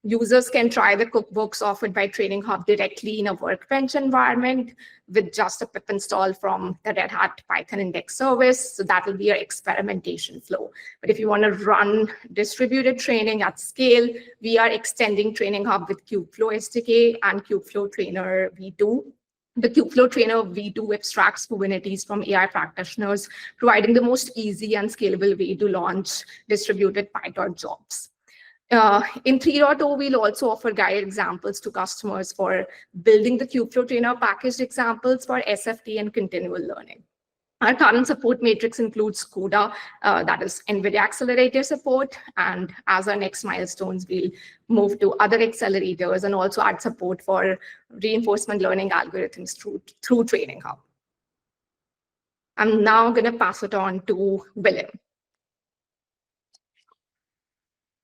Users can try the cookbooks offered by Training Hub directly in a Workbench environment with just a pip install from the Red Hat Python index service. So that will be your experimentation flow. But if you want to run distributed training at scale, we are extending Training Hub with Kubeflow SDK and Kubeflow Trainer V2. The Kubeflow Trainer V2 abstracts Kubernetes from AI practitioners, providing the most easy and scalable way to launch distributed PyTorch jobs. In 3.0, we'll also offer guided examples to customers for building the Kubeflow Trainer packaged examples for SFT and continual learning. Our current support matrix includes CUDA, that is NVIDIA Accelerator support, and as our next milestones, we'll move to other accelerators and also add support for reinforcement learning algorithms through Training Hub. I'm now going to pass it on to William.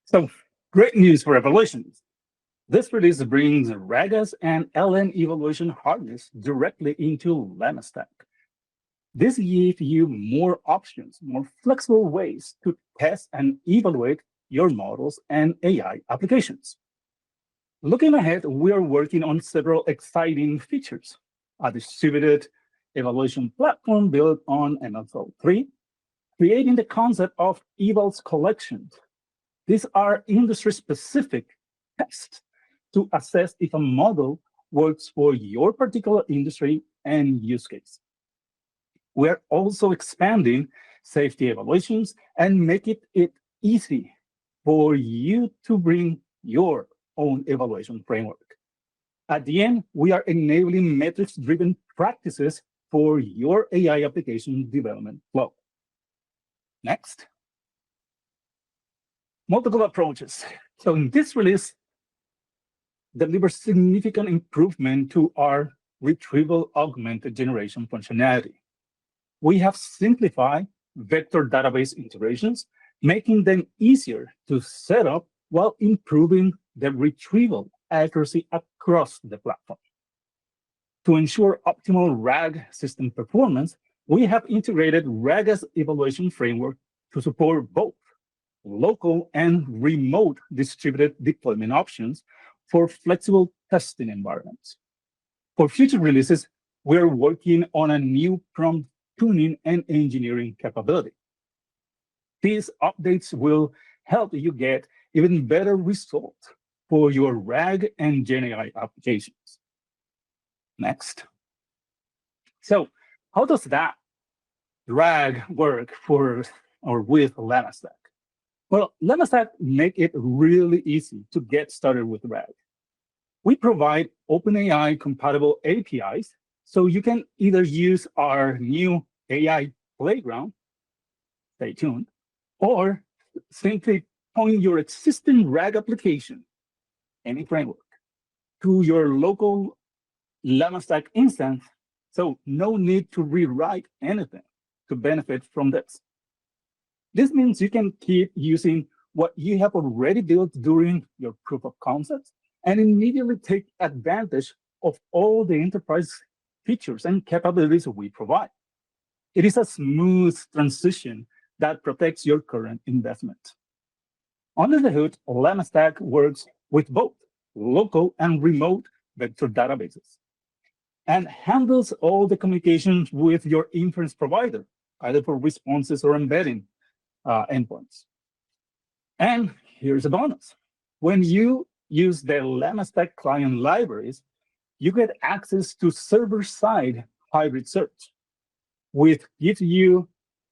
So, great news for evaluations. This release brings RAGs and LM evaluation hardness directly into Llama Stack. This gives you more options, more flexible ways to test and evaluate your models and AI applications. Looking ahead, we are working on several exciting features. A distributed evaluation platform built on MLflow3, creating the concept of evals collections. These are industry-specific tests to assess if a model works for your particular industry and use case. We're also expanding safety evaluations and make it easy for you to bring your own evaluation framework. At the end, we are enabling metrics-driven practices for your AI application development flow. Next. Multiple approaches. So in this release, delivers significant improvement to our retrieval augmented generation functionality. We have simplified vector database integrations, making them easier to set up while improving the retrieval accuracy across the platform. To ensure optimal RAG system performance, we have integrated RAG's evaluation framework to support both local and remote distributed deployment options for flexible testing environments. For future releases, we are working on a new prompt tuning and engineering capability. These updates will help you get even better results for your RAG and GenAI applications. Next. So how does that RAG work for or with Llama Stack? Well, Llama Stack make it really easy to get started with RAG. We provide OpenAI compatible APIs, so you can either use our new AI playground, stay tuned, or simply point your existing RAG application, any framework, to your local Llama Stack instance, so no need to rewrite anything to benefit from this. This means you can keep using what you have already built during your proof of concepts and immediately take advantage of all the enterprise features and capabilities we provide. It is a smooth transition that protects your current investment. Under the hood, Llama Stack works with both local and remote vector databases and handles all the communications with your inference provider, either for responses or embedding endpoints. And here's a bonus. When you use the Llama Stack client libraries, you get access to server-side hybrid search, which gives you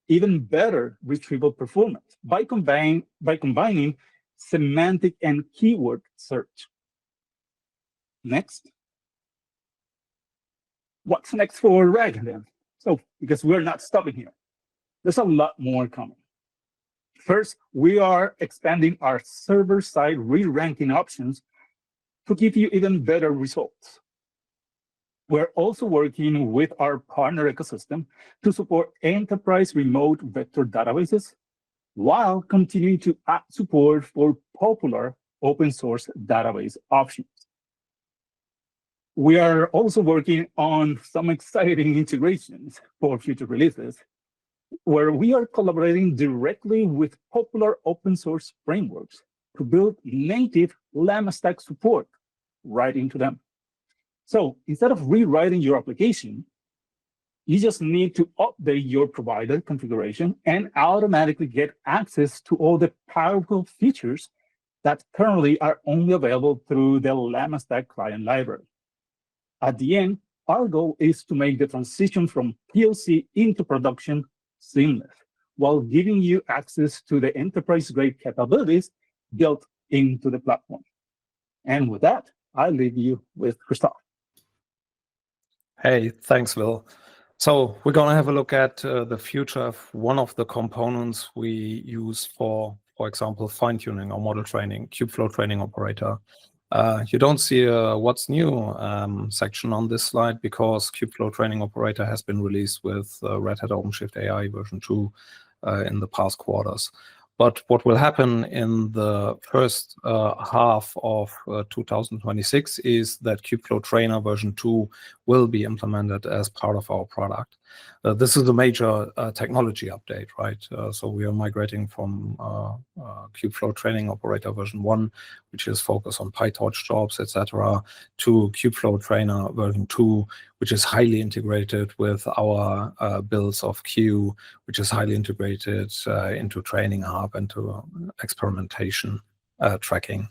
even better retrieval performance by combining semantic and keyword search. Next. What's next for RAG then? So, because we're not stopping here, there's a lot more coming. First, we are expanding our server-side re-ranking options to give you even better results. We're also working with our partner ecosystem to support enterprise remote vector databases while continuing to add support for popular open source database options. We are also working on some exciting integrations for future releases, where we are collaborating directly with popular open source frameworks to build native Llama Stack support right into them. So instead of rewriting your application, you just need to update your provider configuration and automatically get access to all the powerful features that currently are only available through the Llama Stack client library. At the end, our goal is to make the transition from POC into production seamless, while giving you access to the enterprise-grade capabilities built into the platform. And with that, I'll leave you with Christoph. Hey, thanks, Will. So we're going to have a look at the future of one of the components we use for example, fine-tuning or model training, Kubeflow Training Operator. You don't see a what's new section on this slide because Kubeflow Training Operator has been released with Red Hat OpenShift AI version 2 in the past quarters. But what will happen in the first half of 2026 is that Kubeflow Trainer version 2 will be implemented as part of our product. This is a major technology update, right? So we are migrating from Kubeflow Training Operator version 1, which is focused on PyTorch jobs, etc., to Kubeflow Trainer version 2, which is highly integrated with our builds of Q, which is highly integrated into Training Hub and to experimentation tracking.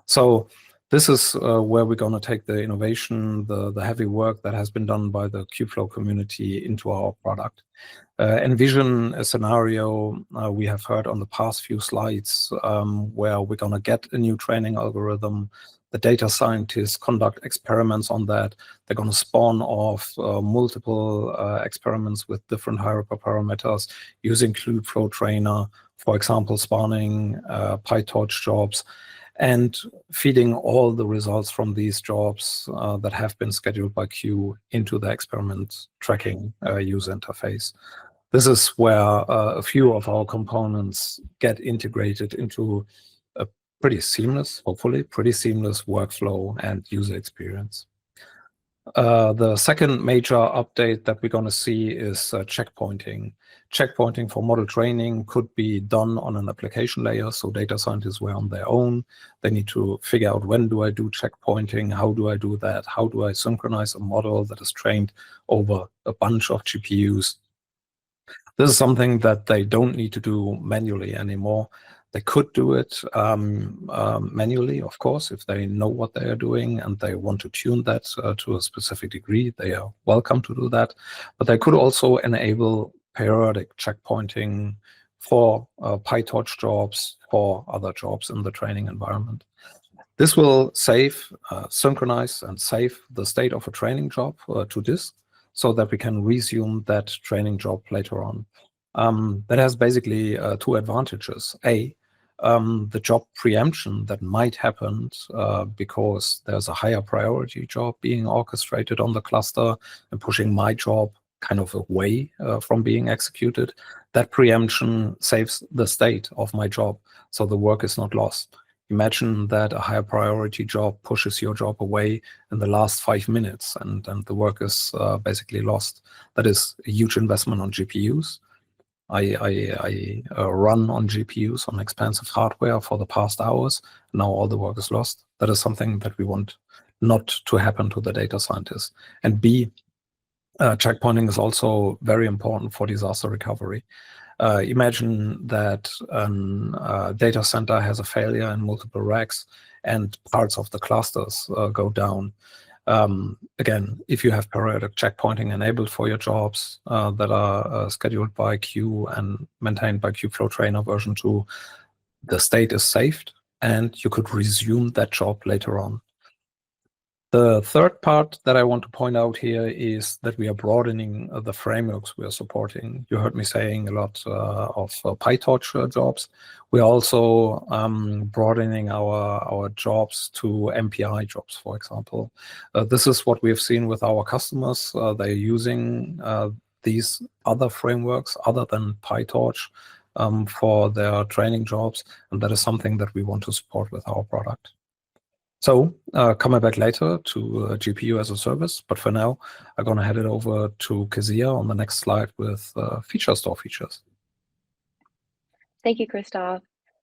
So this is where we're going to take the innovation, the heavy work that has been done by the Kubeflow community into our product. Envision a scenario we have heard on the past few slides where we're going to get a new training algorithm. The data scientists conduct experiments on that. They're going to spawn off multiple experiments with different hierarchical parameters using Kubeflow Trainer, for example, spawning PyTorch jobs, and feeding all the results from these jobs that have been scheduled by Q into the experiment tracking user interface. This is where a few of our components get integrated into a pretty seamless, hopefully, pretty seamless workflow and user experience. The second major update that we're going to see is checkpointing. Checkpointing for model training could be done on an application layer, so data scientists were on their own. They need to figure out when do I do checkpointing, how do I do that, how do I synchronize a model that is trained over a bunch of GPUs. This is something that they don't need to do manually anymore. They could do it manually, of course, if they know what they are doing and they want to tune that to a specific degree. They are welcome to do that. But they could also enable periodic checkpointing for PyTorch jobs, for other jobs in the training environment. This will synchronize and save the state of a training job to disk so that we can resume that training job later on. That has basically two advantages. A, the job preemption that might happen because there's a higher priority job being orchestrated on the cluster and pushing my job kind of away from being executed. That preemption saves the state of my job, so the work is not lost. Imagine that a higher priority job pushes your job away in the last 5 minutes and the work is basically lost. That is a huge investment on GPUs. I run on GPUs on expensive hardware for the past hours. Now all the work is lost. That is something that we want not to happen to the data scientists. And B, checkpointing is also very important for disaster recovery. Imagine that a data center has a failure in multiple racks and parts of the clusters go down. Again, if you have periodic checkpointing enabled for your jobs that are scheduled by Q and maintained by Kubeflow Trainer version 2, the state is saved and you could resume that job later on. The third part that I want to point out here is that we are broadening the frameworks we are supporting. You heard me saying a lot of PyTorch jobs. We are also broadening our jobs to MPI jobs, for example. This is what we have seen with our customers. They're using these other frameworks other than PyTorch for their training jobs, and that is something that we want to support with our product. So coming back later to GPU as a service, but for now, I'm going to hand it over to Kezia on the next slide with feature store features. Thank you, Christoph.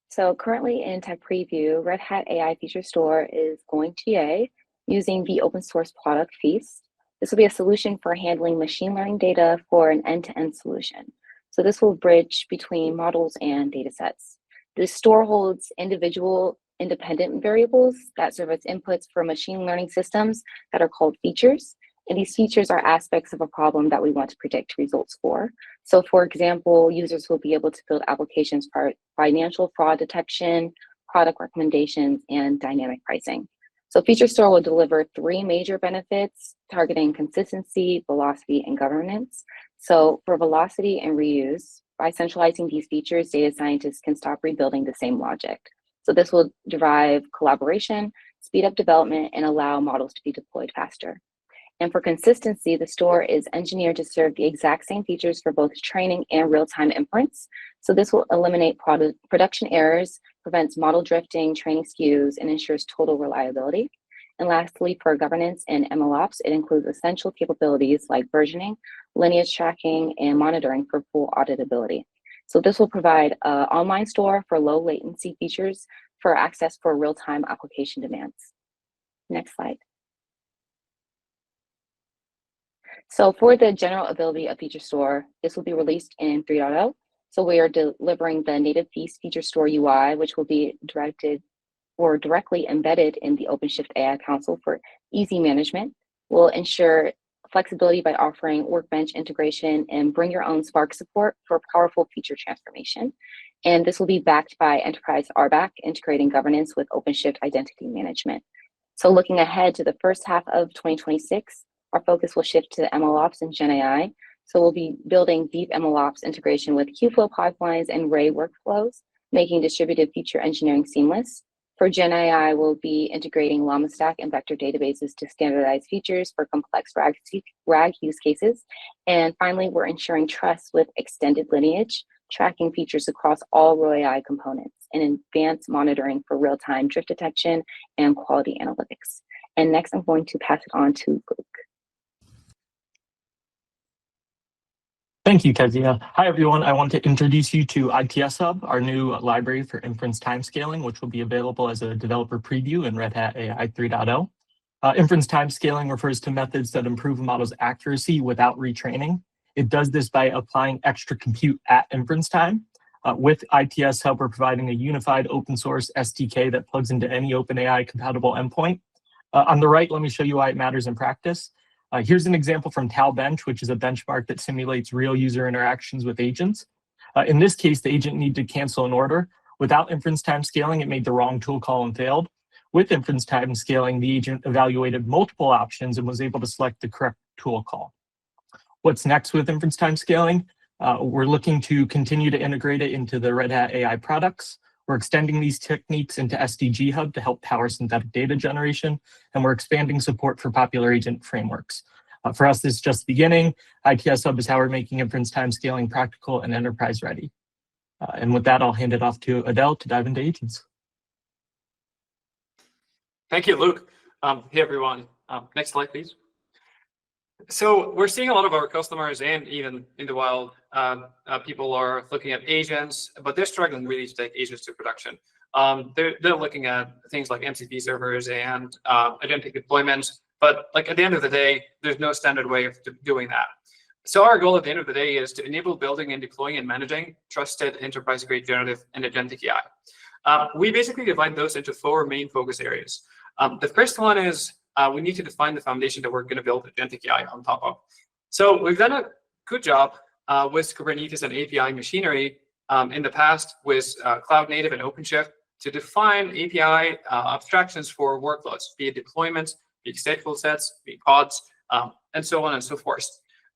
So currently in tech preview, Red Hat AI Feature Store is going GA using the open source product Feast. This will be a solution for handling machine learning data for an end-to-end solution. So this will bridge between models and data sets. This store holds individual independent variables that serve as inputs for machine learning systems that are called features. And these features are aspects of a problem that we want to predict results for. So for example, users will be able to build applications for financial fraud detection, product recommendations, and dynamic pricing. So Feature Store will deliver 3 major benefits targeting consistency, velocity, and governance. So for velocity and reuse, by centralizing these features, data scientists can stop rebuilding the same logic. So this will drive collaboration, speed up development, and allow models to be deployed faster. And for consistency, the store is engineered to serve the exact same features for both training and real-time inference. So this will eliminate production errors, prevents model drifting, training skews, and ensures total reliability. And lastly, for governance and MLOps, it includes essential capabilities like versioning, lineage tracking, and monitoring for full auditability. So this will provide an online store for low latency features for access for real-time application demands. Next slide. So for the general availability of Feature Store, this will be released in 3.0. So we are delivering the native Feast Feature Store UI, which will be directly embedded in the OpenShift AI console for easy management. We'll ensure flexibility by offering Workbench integration and bring your own Spark support for powerful feature transformation. And this will be backed by Enterprise RBAC, integrating governance with OpenShift identity management. So looking ahead to the first half of 2026, our focus will shift to MLOps and GenAI. So we'll be building deep MLOps integration with Kubeflow pipelines and Ray workflows, making distributed feature engineering seamless. For GenAI, we'll be integrating Llama Stack and vector databases to standardize features for complex RAG use cases. And finally, we're ensuring trust with extended lineage, tracking features across all Roy AI components, and advanced monitoring for real-time drift detection and quality analytics. And next, I'm going to pass it on to Luke. Thank you, Kezia. Hi, everyone. I want to introduce you to ITS Hub, our new library for inference timescaling, which will be available as a developer preview in Red Hat AI 3.0. Inference timescaling refers to methods that improve a model's accuracy without retraining. It does this by applying extra compute at inference time. With ITS Hub, we're providing a unified open source SDK that plugs into any OpenAI compatible endpoint. On the right, let me show you why it matters in practice. Here's an example from TalBench, which is a benchmark that simulates real user interactions with agents. In this case, the agent needed to cancel an order. Without inference time scaling, it made the wrong tool call and failed. With inference time scaling, the agent evaluated multiple options and was able to select the correct tool call. What's next with inference time scaling? We're looking to continue to integrate it into the Red Hat AI products. We're extending these techniques into SDG Hub to help power synthetic data generation, and we're expanding support for popular agent frameworks. For us, this is just the beginning. ITS Hub is how we're making inference time scaling practical and enterprise ready. And with that, I'll hand it off to Adel to dive into agents. Thank you, Luke. Hey, everyone. Next slide, please. So we're seeing a lot of our customers and even in the wild, people are looking at agents, but they're struggling really to take agents to production. They're looking at things like MCP servers and agentic deployments, but like at the end of the day, there's no standard way of doing that. So our goal at the end of the day is to enable building and deploying and managing trusted enterprise-grade generative and agentic AI. We basically divide those into 4 main focus areas. The first one is we need to define the foundation that we're going to build agentic AI on top of. So we've done a good job with Kubernetes and API machinery in the past with Cloud Native and OpenShift to define API abstractions for workloads, be it deployments, be it stateful sets, be it pods, and so on and so forth.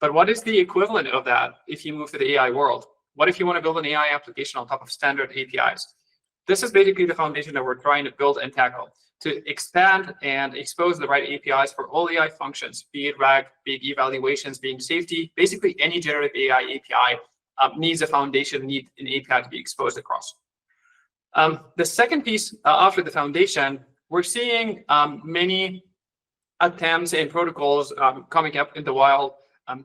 But what is the equivalent of that if you move to the AI world? What if you want to build an AI application on top of standard APIs? This is basically the foundation that we're trying to build and tackle, to expand and expose the right APIs for all AI functions, be it RAG, be it evaluations, being safety, basically any generative AI API needs a foundation, need an API to be exposed across. The second piece after the foundation, we're seeing many attempts and protocols coming up in the wild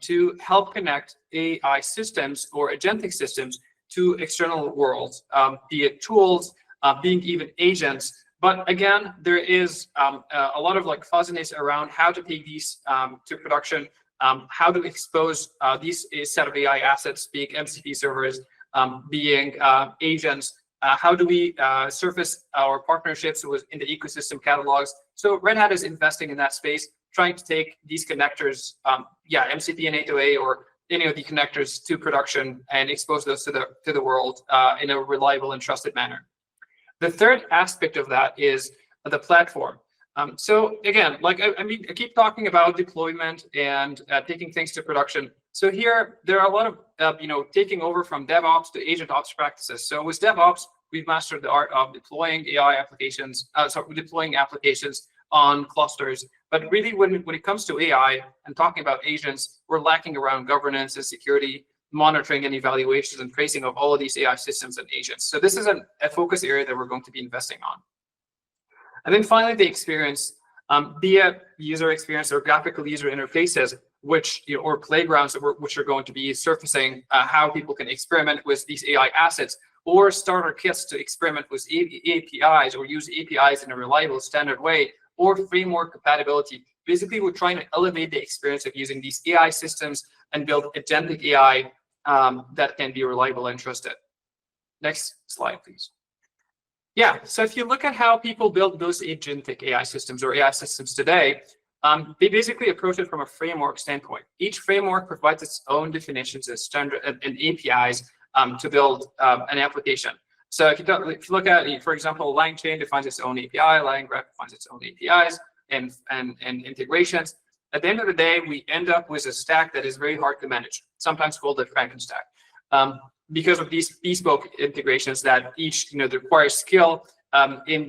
to help connect AI systems or agentic systems to external worlds, be it tools, being even agents. But again, there is a lot of like fuzziness around how to take these to production, how to expose these set of AI assets, being MCP servers, being agents. How do we surface our partnerships in the ecosystem catalogs? So Red Hat is investing in that space, trying to take these connectors, MCP and A2A or any of the connectors to production and expose those to the world in a reliable and trusted manner. The third aspect of that is the platform. So again, like I keep talking about deployment and taking things to production. So here there are a lot of taking over from DevOps to agent ops practices. So with DevOps, we've mastered the art of deploying AI applications, deploying applications on clusters. But really, when it comes to AI and talking about agents, we're lacking around governance and security, monitoring and evaluations and tracing of all of these AI systems and agents. So this is a focus area that we're going to be investing on. And then finally, the experience, be it user experience or graphical user interfaces, or playgrounds which are going to be surfacing how people can experiment with these AI assets, or starter kits to experiment with APIs or use APIs in a reliable, standard way, or framework compatibility. Basically, we're trying to elevate the experience of using these AI systems and build agentic AI that can be reliable and trusted. Next slide, please. Yeah, so if you look at how people build those agentic AI systems or AI systems today, they basically approach it from a framework standpoint. Each framework provides its own definitions and standard and APIs to build an application. So if you look at, for example, LangChain defines its own API, LangGraph defines its own APIs and integrations. At the end of the day, we end up with a stack that is very hard to manage, sometimes called a Frankenstack, because of these bespoke integrations that each requires skill in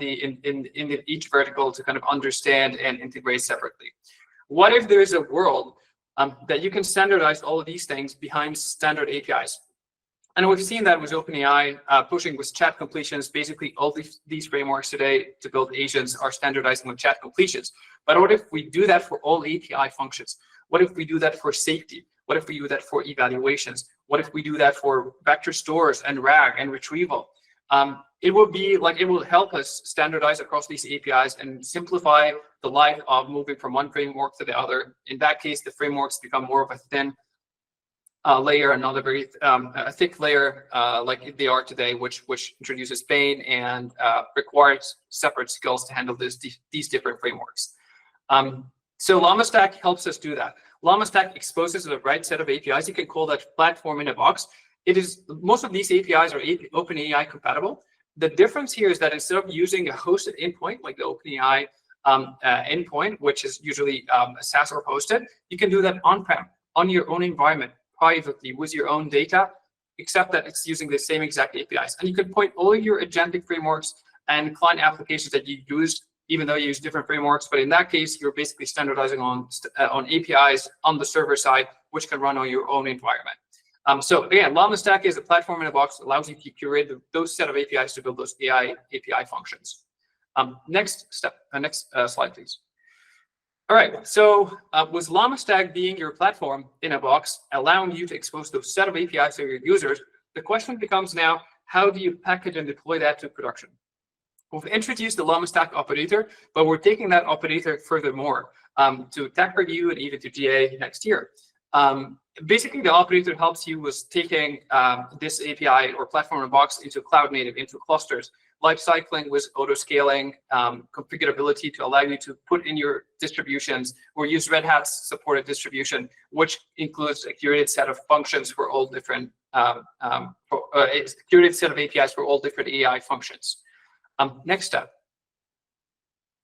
each vertical to kind of understand and integrate separately. What if there is a world that you can standardize all of these things behind standard APIs? And we've seen that with OpenAI pushing with chat completions. Basically, all these frameworks today to build agents are standardizing with chat completions. But what if we do that for all API functions? What if we do that for safety? What if we do that for evaluations? What if we do that for vector stores and RAG and retrieval? It will help us standardize across these APIs and simplify the life of moving from one framework to the other. In that case, the frameworks become more of a thin layer and not a very thick layer like they are today, which introduces pain and requires separate skills to handle these different frameworks. So Llama Stack helps us do that. Llama Stack exposes the right set of APIs. You can call that platform in a box. Most of these APIs are OpenAI compatible. The difference here is that instead of using a hosted endpoint like the OpenAI endpoint, which is usually SaaS or hosted, you can do that on-prem, on your own environment, privately with your own data, except that it's using the same exact APIs. And you can point all of your agentic frameworks and client applications that you use, even though you use different frameworks. But in that case, you're basically standardizing on APIs on the server side, which can run on your own environment. So again, Llama Stack is a platform in a box, allows you to curate those set of APIs to build those AI API functions. Next slide, please. All right, so with Llama Stack being your platform in a box, allowing you to expose those set of APIs to your users, the question becomes now, how do you package and deploy that to production? We've introduced the Llama Stack operator, but we're taking that operator furthermore to tech review and even to GA next year. Basically, the operator helps you with taking this API or platform in a box into cloud native, into clusters, life cycling with auto scaling, configurability to allow you to put in your distributions or use Red Hat's supported distribution, which includes a curated set of functions for all different, curated set of APIs for all different AI functions. Next step.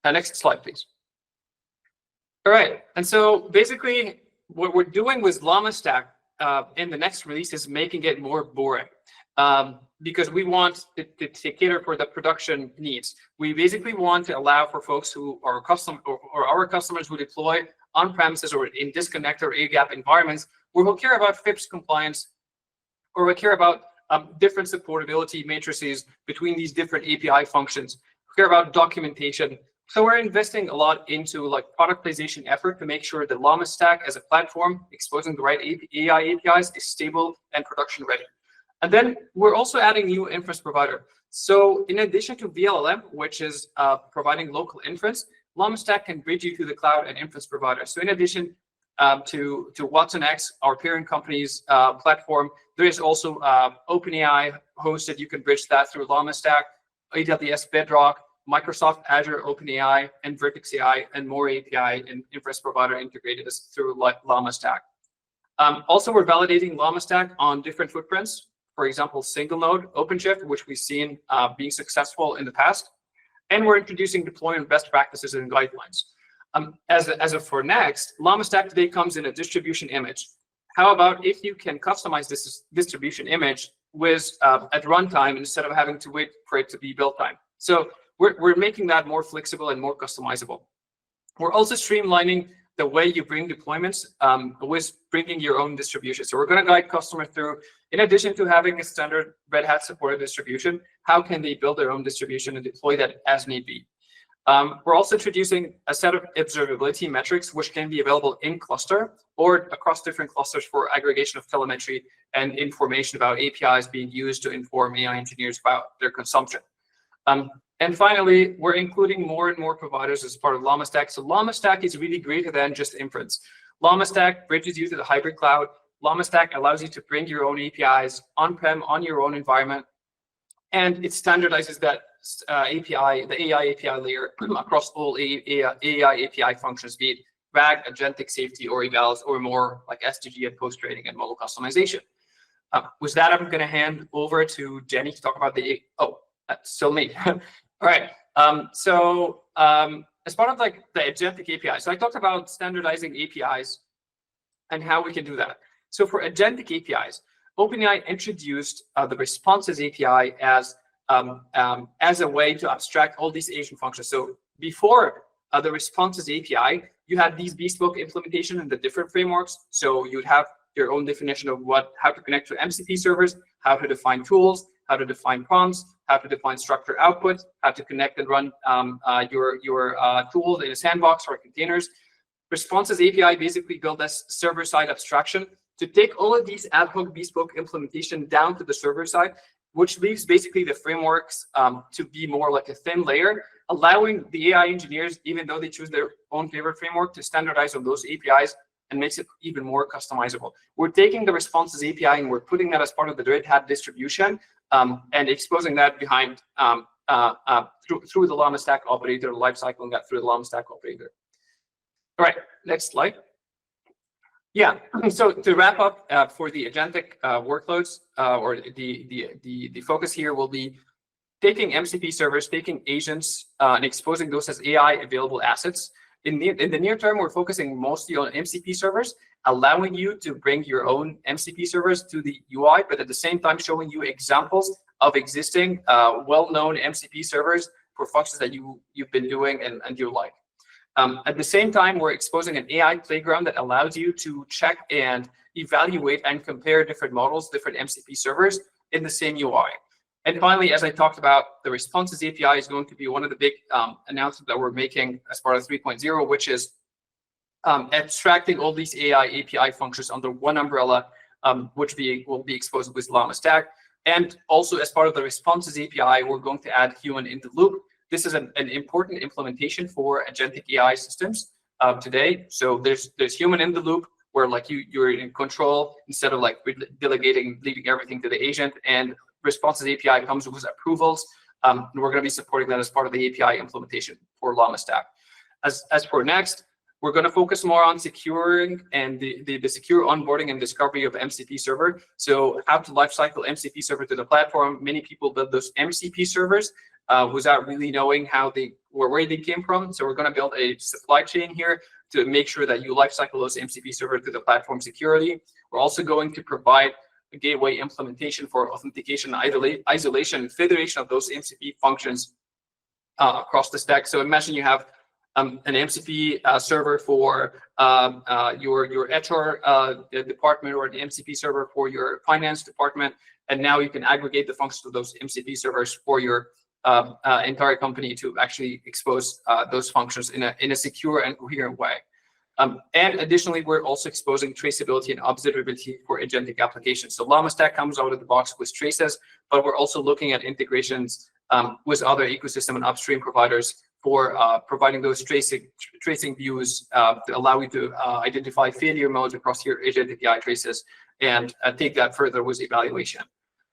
Next slide, please. All right, and so basically, what we're doing with Llama Stack in the next release is making it more boring because we want it to cater for the production needs. We basically want to allow for folks who are our customers who deploy on premises or in disconnected or air-gap environments where we'll care about FIPS compliance, or we care about different supportability matrices between these different API functions. We care about documentation. So we're investing a lot into like productization effort to make sure that Llama Stack as a platform exposing the right AI APIs is stable and production ready. And then we're also adding new inference provider. So in addition to VLLM, which is providing local inference, Llama Stack can bridge you to the cloud and inference provider. So in addition to watsonx, our parent company's platform, there is also OpenAI hosted. You can bridge that through Llama Stack, AWS Bedrock, Microsoft Azure OpenAI, and Vertex AI, and more API and inference provider integrated through Llama Stack. Also, we're validating Llama Stack on different footprints. For example, single node OpenShift, which we've seen being successful in the past. And we're introducing deployment best practices and guidelines. As of for next, Llama Stack today comes in a distribution image. How about if you can customize this distribution image with at runtime instead of having to wait for it to be built time? So we're making that more flexible and more customizable. We're also streamlining the way you bring deployments with bringing your own distribution. So we're going to guide customers through, in addition to having a standard Red Hat supported distribution, how can they build their own distribution and deploy that as need be. We're also introducing a set of observability metrics, which can be available in cluster or across different clusters for aggregation of telemetry and information about APIs being used to inform AI engineers about their consumption. And finally, we're including more and more providers as part of Llama Stack. So Llama Stack is really greater than just inference. Llama Stack bridges you to the hybrid cloud. Llama Stack allows you to bring your own APIs on-prem on your own environment. And it standardizes that API, the AI API layer across all AI API functions, be it RAG, agentic safety, or evals, or more like SDG and post-training and model customization. With that, I'm going to hand over to Jenny to talk about that's still me. All right. As part of like the agentic API, so I talked about standardizing APIs and how we can do that. So for agentic APIs, OpenAI introduced the responses API as a way to abstract all these agent functions. So before the responses API, you had these bespoke implementation in the different frameworks. So you'd have your own definition of how to connect to MCP servers, how to define tools, how to define prompts, how to define structure output, how to connect and run your tools in a sandbox or containers. Responses API basically built this server-side abstraction to take all of these ad hoc bespoke implementation down to the server side, which leaves basically the frameworks to be more like a thin layer, allowing the AI engineers, even though they choose their own favorite framework, to standardize on those APIs and makes it even more customizable. We're taking the responses API and we're putting that as part of the Red Hat distribution and exposing that behind through the Llama Stack operator, lifecycling that through the Llama Stack operator. All right, next slide. Yeah, so to wrap up for the agentic workloads, or the focus here will be taking MCP servers, taking agents, and exposing those as AI available assets. In the near term, we're focusing mostly on MCP servers, allowing you to bring your own MCP servers to the UI, but at the same time showing you examples of existing well-known MCP servers for functions that you've been doing and you like. At the same time, we're exposing an AI playground that allows you to check and evaluate and compare different models, different MCP servers in the same UI. And finally, as I talked about, the responses API is going to be one of the big announcements that we're making as part of 3.0, which is abstracting all these AI API functions under one umbrella, which will be exposed with Llama Stack. And also as part of the responses API, we're going to add human in the loop. This is an important implementation for agentic AI systems today. So there's human in the loop where like you're in control instead of like delegating, leaving everything to the agent. And responses API comes with approvals. And we're going to be supporting that as part of the API implementation for Llama Stack. As for next, we're going to focus more on securing and the secure onboarding and discovery of MCP server. So how to lifecycle MCP server to the platform. Many people build those MCP servers without really knowing where they came from. So we're going to build a supply chain here to make sure that you lifecycle those MCP servers to the platform securely. We're also going to provide a gateway implementation for authentication, isolation, and federation of those MCP functions across the stack. So imagine you have an MCP server for your HR department, or the MCP server for your finance department. And now you can aggregate the functions of those MCP servers for your entire company to actually expose those functions in a secure and coherent way. And additionally, we're also exposing traceability and observability for agentic applications. So Llama Stack comes out of the box with traces, but we're also looking at integrations with other ecosystem and upstream providers for providing those tracing views to allow you to identify failure modes across your agentic AI traces and take that further with evaluation.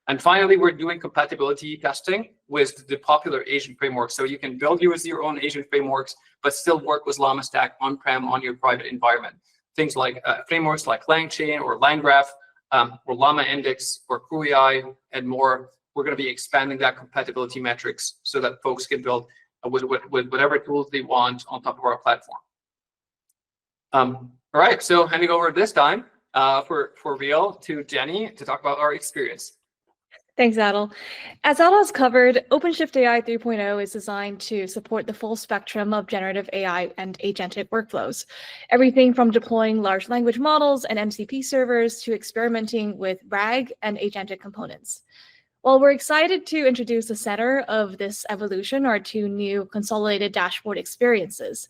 And finally, we're doing compatibility testing with the popular agent frameworks. So you can build your own agent frameworks, but still work with Llama Stack on-prem on your private environment. Things like frameworks like LangChain or LangGraph, or Llama Index or CrewAI, and more. We're going to be expanding that compatibility metrics so that folks can build with whatever tools they want on top of our platform. All right, so handing over this time for real to Jenny to talk about our experience. Thanks, Adel. As Adel has covered, OpenShift AI 3.0 is designed to support the full spectrum of generative AI and agentic workflows. Everything from deploying large language models and MCP servers to experimenting with RAG and agentic components. While we're excited to introduce the center of this evolution are two new consolidated dashboard experiences.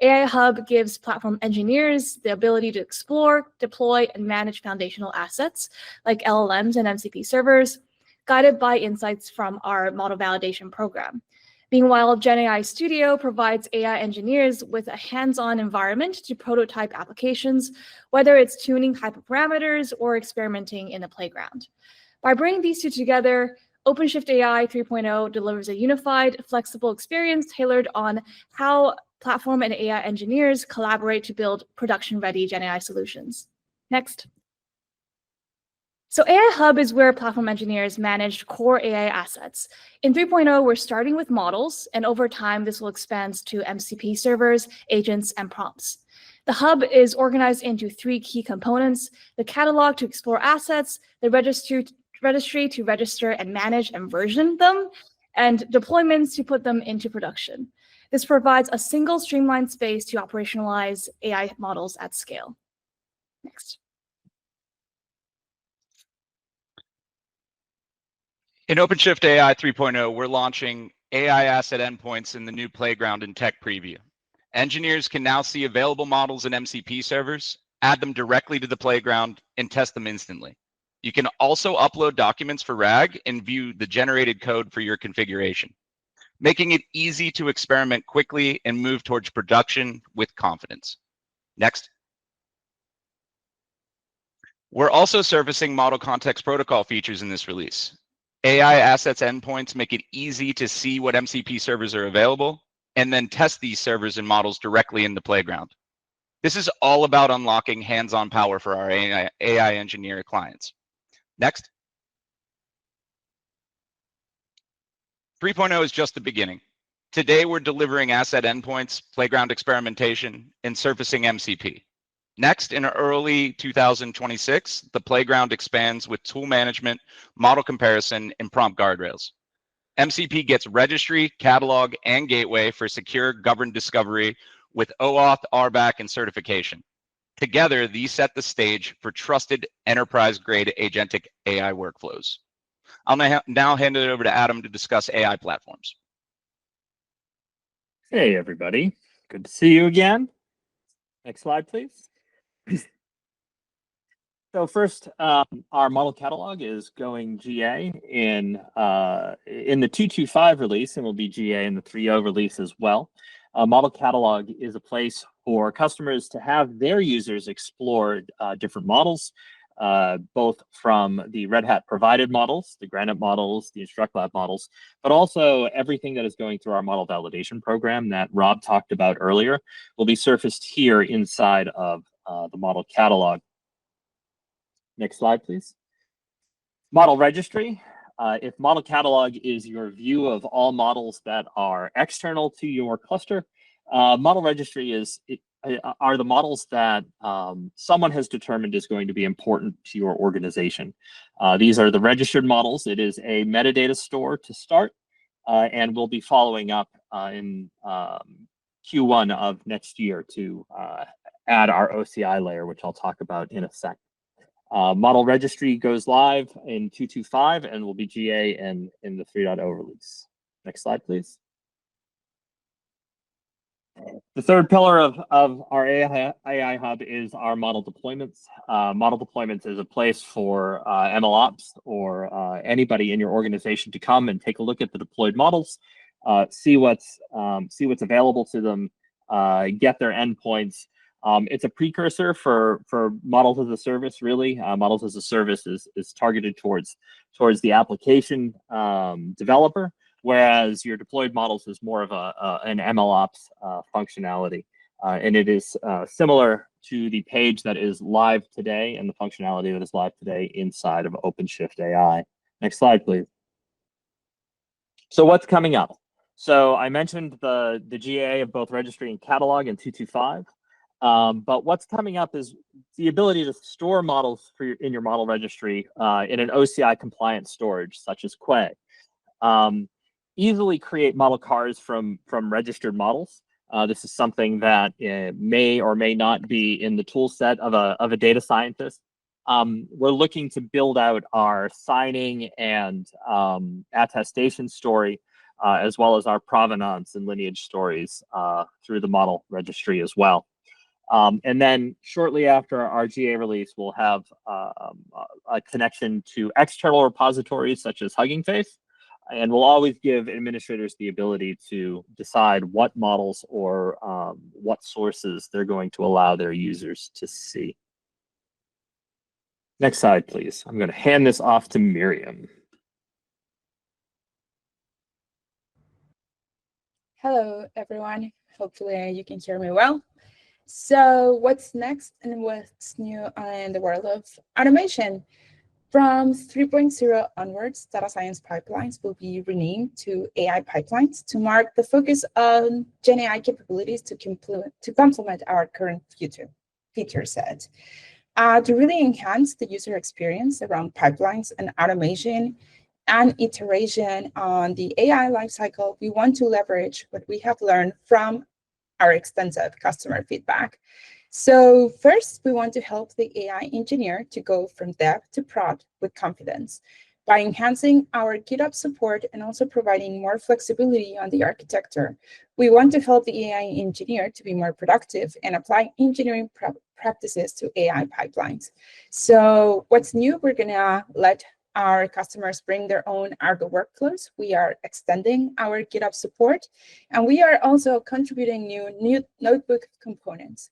AI Hub gives platform engineers the ability to explore, deploy, and manage foundational assets like LLMs and MCP servers, guided by insights from our model validation program. Meanwhile, GenAI Studio provides AI engineers with a hands-on environment to prototype applications, whether it's tuning hyperparameters or experimenting in the playground. By bringing these two together, OpenShift AI 3.0 delivers a unified, flexible experience tailored on how platform and AI engineers collaborate to build production-ready GenAI solutions. Next. So AI Hub is where platform engineers manage core AI assets. In 3.0, we're starting with models, and over time, this will expand to MCP servers, agents, and prompts. The hub is organized into three key components: the catalog to explore assets, the registry to register and manage and version them, and deployments to put them into production. This provides a single streamlined space to operationalize AI models at scale. Next. In OpenShift AI 3.0, we're launching AI asset endpoints in the new playground in tech preview. Engineers can now see available models in MCP servers, add them directly to the playground, and test them instantly. You can also upload documents for RAG and view the generated code for your configuration, making it easy to experiment quickly and move towards production with confidence. Next. We're also surfacing model context protocol features in this release. AI assets endpoints make it easy to see what MCP servers are available and then test these servers and models directly in the playground. This is all about unlocking hands-on power for our AI engineer clients. Next. 3.0 is just the beginning. Today, we're delivering asset endpoints, playground experimentation, and surfacing MCP. Next, in early 2026, the playground expands with tool management, model comparison, and prompt guardrails. MCP gets registry, catalog, and gateway for secure governed discovery with OAuth, RBAC, and certification. Together, these set the stage for trusted enterprise-grade agentic AI workflows. I'll now hand it over to Adam to discuss AI platforms. Hey, everybody. Good to see you again. Next slide, please. So first, our model catalog is going GA in the 2.2.5 release, and will be GA in the 3.0 release as well. Model catalog is a place for customers to have their users explore different models, both from the Red Hat provided models, the Granite models, the InstructLab models, but also everything that is going through our model validation program that Rob talked about earlier will be surfaced here inside of the model catalog. Next slide, please. Model registry. If model catalog is your view of all models that are external to your cluster, model registry are the models that someone has determined is going to be important to your organization. These are the registered models. It is a metadata store to start, and we'll be following up in Q1 of next year to add our OCI layer, which I'll talk about in a sec. Model registry goes live in 2.2.5 and will be GA in the 3.0 release. Next slide, please. The third pillar of our AI Hub is our model deployments. Model deployments is a place for MLOps or anybody in your organization to come and take a look at the deployed models, see what's available to them, get their endpoints. It's a precursor for models as a service, really. Models as a service is targeted towards the application developer, whereas your deployed models is more of an MLOps functionality. And it is similar to the page that is live today and the functionality that is live today inside of OpenShift AI. Next slide, please. So what's coming up? So I mentioned the GA of both registry and catalog in 2.2.5. But what's coming up is the ability to store models in your model registry in an OCI compliant storage, such as Quay. Easily create model cars from registered models. This is something that may or may not be in the tool set of a data scientist. We're looking to build out our signing and attestation story, as well as our provenance and lineage stories through the model registry as well. And then shortly after our GA release, we'll have a connection to external repositories such as Hugging Face. And we'll always give administrators the ability to decide what models or what sources they're going to allow their users to see. Next slide, please. I'm going to hand this off to Miriam. Hello, everyone. Hopefully you can hear me well. So what's next and what's new in the world of automation? From 3.0 onwards, data science pipelines will be renamed to AI pipelines to mark the focus on GenAI capabilities to complement our current feature set. To really enhance the user experience around pipelines and automation and iteration on the AI lifecycle, we want to leverage what we have learned from our extensive customer feedback. So first, we want to help the AI engineer to go from dev to prod with confidence by enhancing our GitHub support and also providing more flexibility on the architecture. We want to help the AI engineer to be more productive and apply engineering practices to AI pipelines. So what's new, we're gonna let our customers bring their own Argo workflows. We are extending our GitHub support, and we are also contributing new notebook components.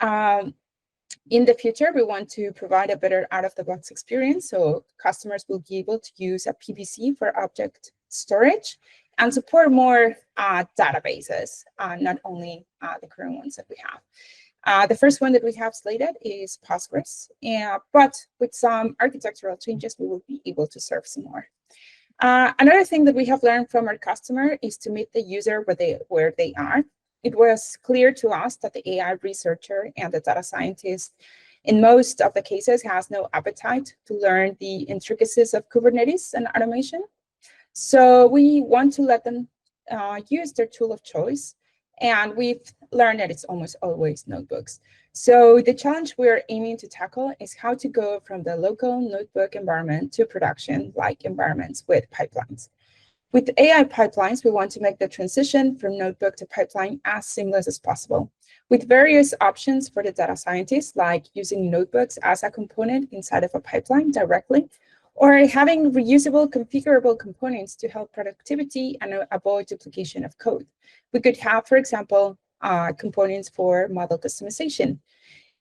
In the future, we want to provide a better out-of-the-box experience, so customers will be able to use a PVC for object storage and support more databases, not only the current ones that we have. The first one that we have slated is Postgres, but with some architectural changes, we will be able to serve some more. Another thing that we have learned from our customer is to meet the user where they are. It was clear to us that the AI researcher and the data scientist, in most of the cases, has no appetite to learn the intricacies of Kubernetes and automation. So we want to let them use their tool of choice. And we've learned that it's almost always notebooks. So the challenge we're aiming to tackle is how to go from the local notebook environment to production-like environments with pipelines. With AI pipelines, we want to make the transition from notebook to pipeline as seamless as possible, with various options for the data scientists, like using notebooks as a component inside of a pipeline directly, or having reusable, configurable components to help productivity and avoid duplication of code. We could have, for example, components for model customization.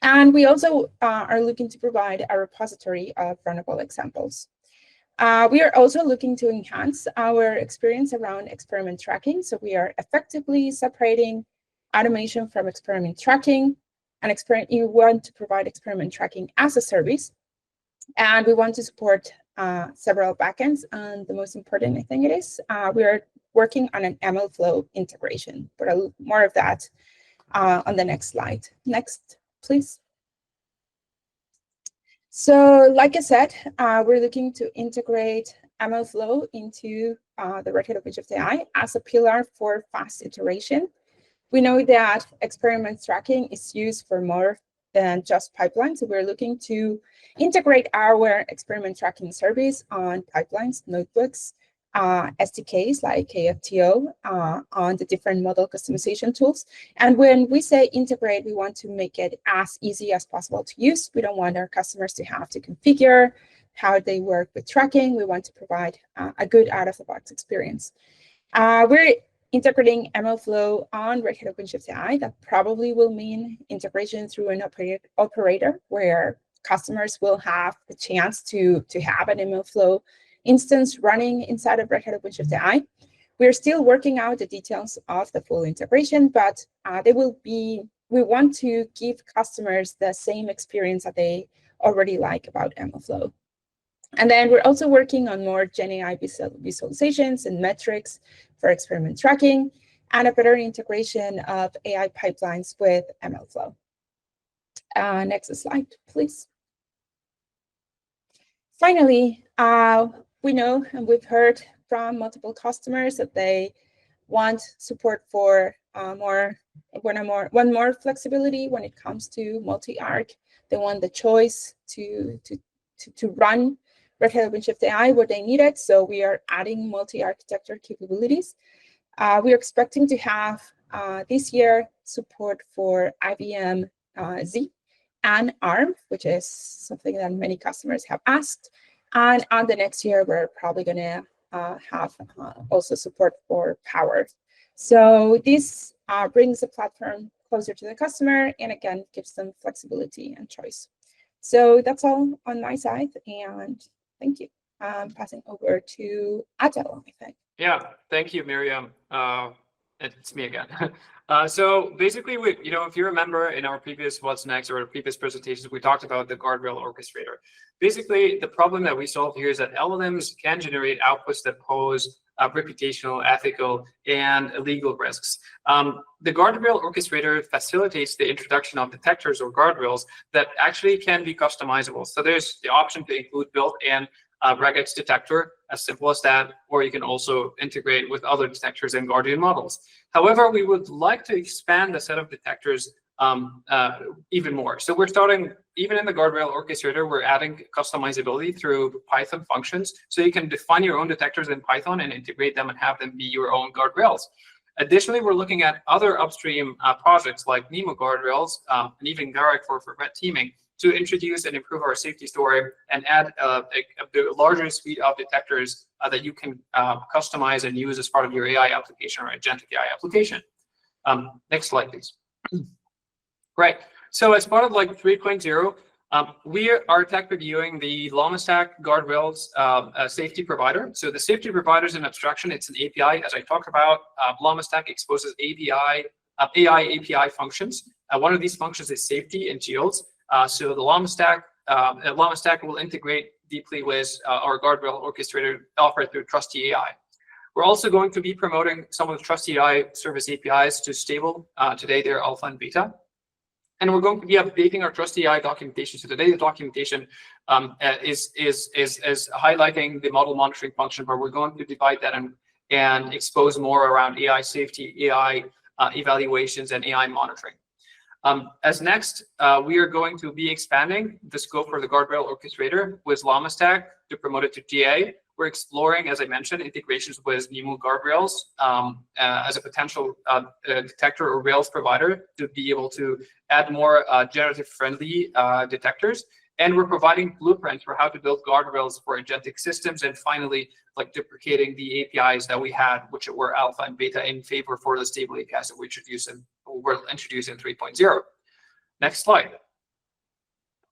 And we also are looking to provide a repository of runnable examples. We are also looking to enhance our experience around experiment tracking. So we are effectively separating automation from experiment tracking. And you want to provide experiment tracking as a service. And we want to support several backends. And the most important, I think it is, we are working on an ML flow integration, but more of that on the next slide. Next, please. So like I said, we're looking to integrate ML flow into the Red Hat OpenShift AI as a pillar for fast iteration. We know that experiment tracking is used for more than just pipelines. So we're looking to integrate our experiment tracking service on pipelines, notebooks, SDKs like KFTO, on the different model customization tools. And when we say integrate, we want to make it as easy as possible to use. We don't want our customers to have to configure how they work with tracking. We want to provide a good out-of-the-box experience. We're integrating MLflow on Red Hat OpenShift AI. That probably will mean integration through an operator where customers will have the chance to have an MLflow instance running inside of Red Hat OpenShift AI. We're still working out the details of the full integration, but we want to give customers the same experience that they already like about MLflow. And then we're also working on more GenAI visualizations and metrics for experiment tracking and a better integration of AI pipelines with MLflow. Next slide, please. Finally, we know and we've heard from multiple customers that they want support for more flexibility when it comes to multi-arc. They want the choice to run Red Hat OpenShift AI where they need it. So we are adding multi-architecture capabilities. We are expecting to have this year support for IBM Z and ARM, which is something that many customers have asked. And on the next year, we're probably going to have also support for Power. So this brings the platform closer to the customer and again, gives them flexibility and choice. So that's all on my side, and thank you. Passing over to Adel, I think. Yeah, thank you, Miriam. It's me again. So basically, if you remember in our previous What's Next or previous presentations, we talked about the guardrail orchestrator. Basically, the problem that we solve here is that LLMs can generate outputs that pose reputational, ethical, and legal risks. The guardrail orchestrator facilitates the introduction of detectors or guardrails that actually can be customizable. So there's the option to include built-in regex detector, as simple as that, or you can also integrate with other detectors and guardian models. However, we would like to expand the set of detectors even more. So we're starting, even in the guardrail orchestrator, we're adding customizability through Python functions. So you can define your own detectors in Python and integrate them and have them be your own guardrails. Additionally, we're looking at other upstream projects like NEMO guardrails and even Garrick for red teaming to introduce and improve our safety story and add a larger suite of detectors that you can customize and use as part of your AI application or agentic AI application. Next slide, please. Right. So as part of like 3.0, we are tech reviewing the Llama Stack Guardrails safety provider. So the safety provider is an abstraction. It's an API, as I talked about. Llama Stack exposes AI API functions. One of these functions is safety and Huels. So the Llama Stack will integrate deeply with our guardrail orchestrator offered through Trusty AI. We're also going to be promoting some of the Trusty AI service APIs to stable. Today they're alpha and beta. And we're going to be updating our Trusty AI documentation. So today the documentation is highlighting the model monitoring function, but we're going to divide that and expose more around AI safety, AI evaluations, and AI monitoring. As next, we are going to be expanding the scope for the guardrail orchestrator with Llama Stack to promote it to GA. We're exploring, as I mentioned, integrations with NEMO guardrails as a potential detector or Rails provider to be able to add more generative-friendly detectors. And we're providing blueprints for how to build guardrails for agentic systems. And finally, like deprecating the APIs that we had, which were alpha and beta, in favor for the stable APIs that we introduced in 3.0. Next slide.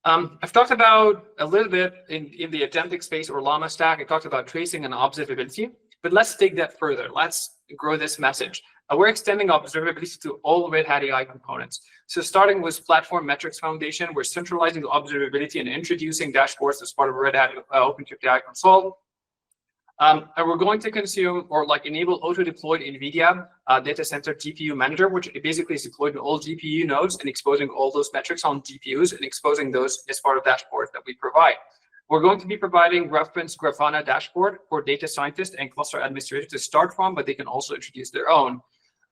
I've talked about a little bit in the agentic space or Llama Stack. I talked about tracing and observability, but let's take that further. Let's grow this message. We're extending observability to all Red Hat AI components. So starting with Platform Metrics Foundation, we're centralizing the observability and introducing dashboards as part of Red Hat OpenShift AI Console. And we're going to consume or like enable auto-deployed NVIDIA data center GPU manager, which basically is deployed in all GPU nodes and exposing all those metrics on GPUs and exposing those as part of dashboards that we provide. We're going to be providing reference Grafana dashboard for data scientists and cluster administrators to start from, but they can also introduce their own.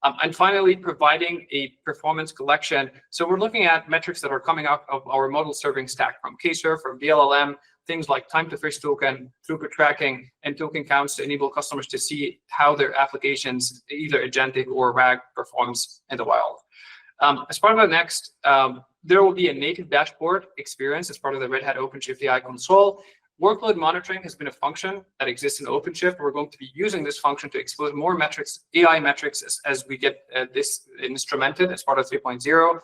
And finally, providing a performance collection. So we're looking at metrics that are coming out of our model serving stack from Kserve, from VLLM, things like time to first token, throughput tracking, and token counts to enable customers to see how their applications, either agentic or RAG, performs in the wild. As part of the next, there will be a native dashboard experience as part of the Red Hat OpenShift AI console. Workload monitoring has been a function that exists in OpenShift. We're going to be using this function to expose more metrics, AI metrics, as we get this instrumented as part of 3.0.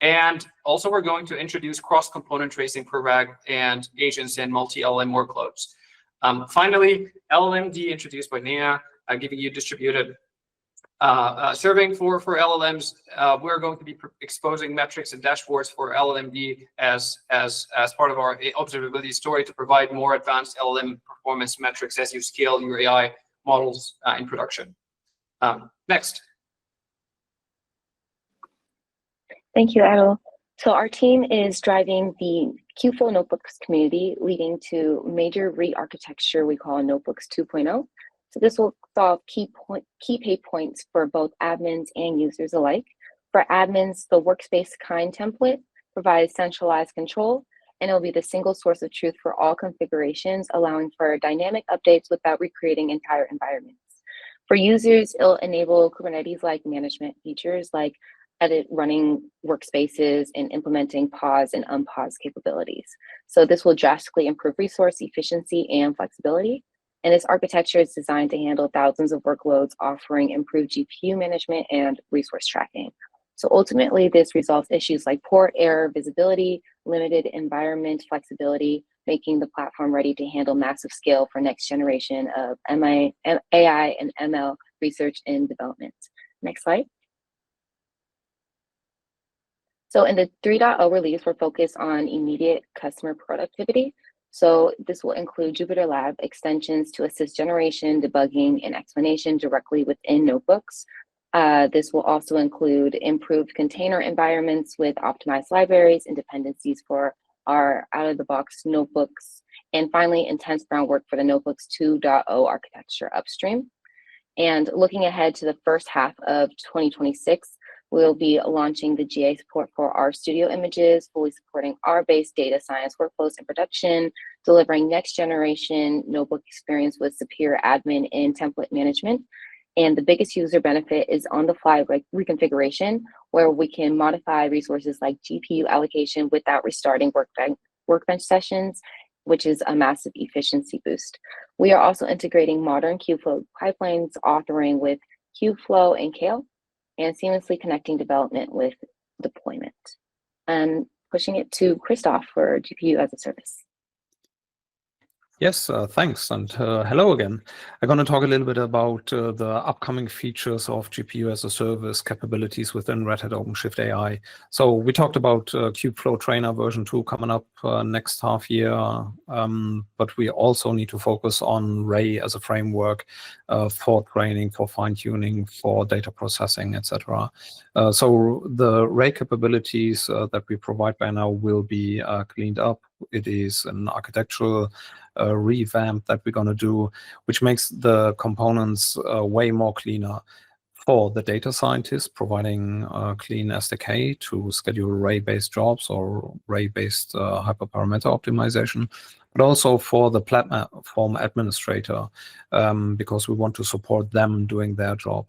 And also, we're going to introduce cross-component tracing for RAG and agents and multi-LLM workloads. Finally, llm-d introduced by Naina, giving you distributed serving for LLMs. We're going to be exposing metrics and dashboards for llm-d as part of our observability story to provide more advanced LLM performance metrics as you scale your AI models in production. Next. Thank you, Adel. So our team is driving the Kubeflow Notebooks community, leading to major re-architecture we call Notebooks 2.0. So this will solve key pain points for both admins and users alike. For admins, the workspace kind template provides centralized control, and it will be the single source of truth for all configurations, allowing for dynamic updates without recreating entire environments. For users, it'll enable Kubernetes-like management features like edit running workspaces and implementing pause and unpause capabilities. So this will drastically improve resource efficiency and flexibility. And this architecture is designed to handle thousands of workloads, offering improved GPU management and resource tracking. So ultimately, this resolves issues like poor error visibility, limited environment flexibility, making the platform ready to handle massive scale for next generation of AI and ML research and development. Next slide. So in the 3.0 release, we're focused on immediate customer productivity. So this will include Jupyter Lab extensions to assist generation, debugging, and explanation directly within notebooks. This will also include improved container environments with optimized libraries and dependencies for our out-of-the-box notebooks. And finally, intense groundwork for the Notebooks 2.0 architecture upstream. And looking ahead to the first half of 2026, we'll be launching the GA support for our studio images, fully supporting R-based data science workflows in production, delivering next generation notebook experience with superior admin and template management. And the biggest user benefit is on-the-fly reconfiguration, where we can modify resources like GPU allocation without restarting workbench sessions, which is a massive efficiency boost. We are also integrating modern Kubeflow pipelines, authoring with Kubeflow and Kale, and seamlessly connecting development with deployment. And pushing it to Christoph for GPU as a service. Yes, thanks, and hello again. I'm going to talk a little bit about the upcoming features of GPU as a service capabilities within Red Hat OpenShift AI. So we talked about Kubeflow Trainer version 2 coming up next half year, but we also need to focus on Ray as a framework for training, for fine-tuning, for data processing, etc. So the Ray capabilities that we provide by now will be cleaned up. It is an architectural revamp that we're going to do, which makes the components way more cleaner for the data scientists, providing clean SDK to schedule Ray-based jobs or Ray-based hyperparameter optimization, but also for the platform administrator, because we want to support them doing their job.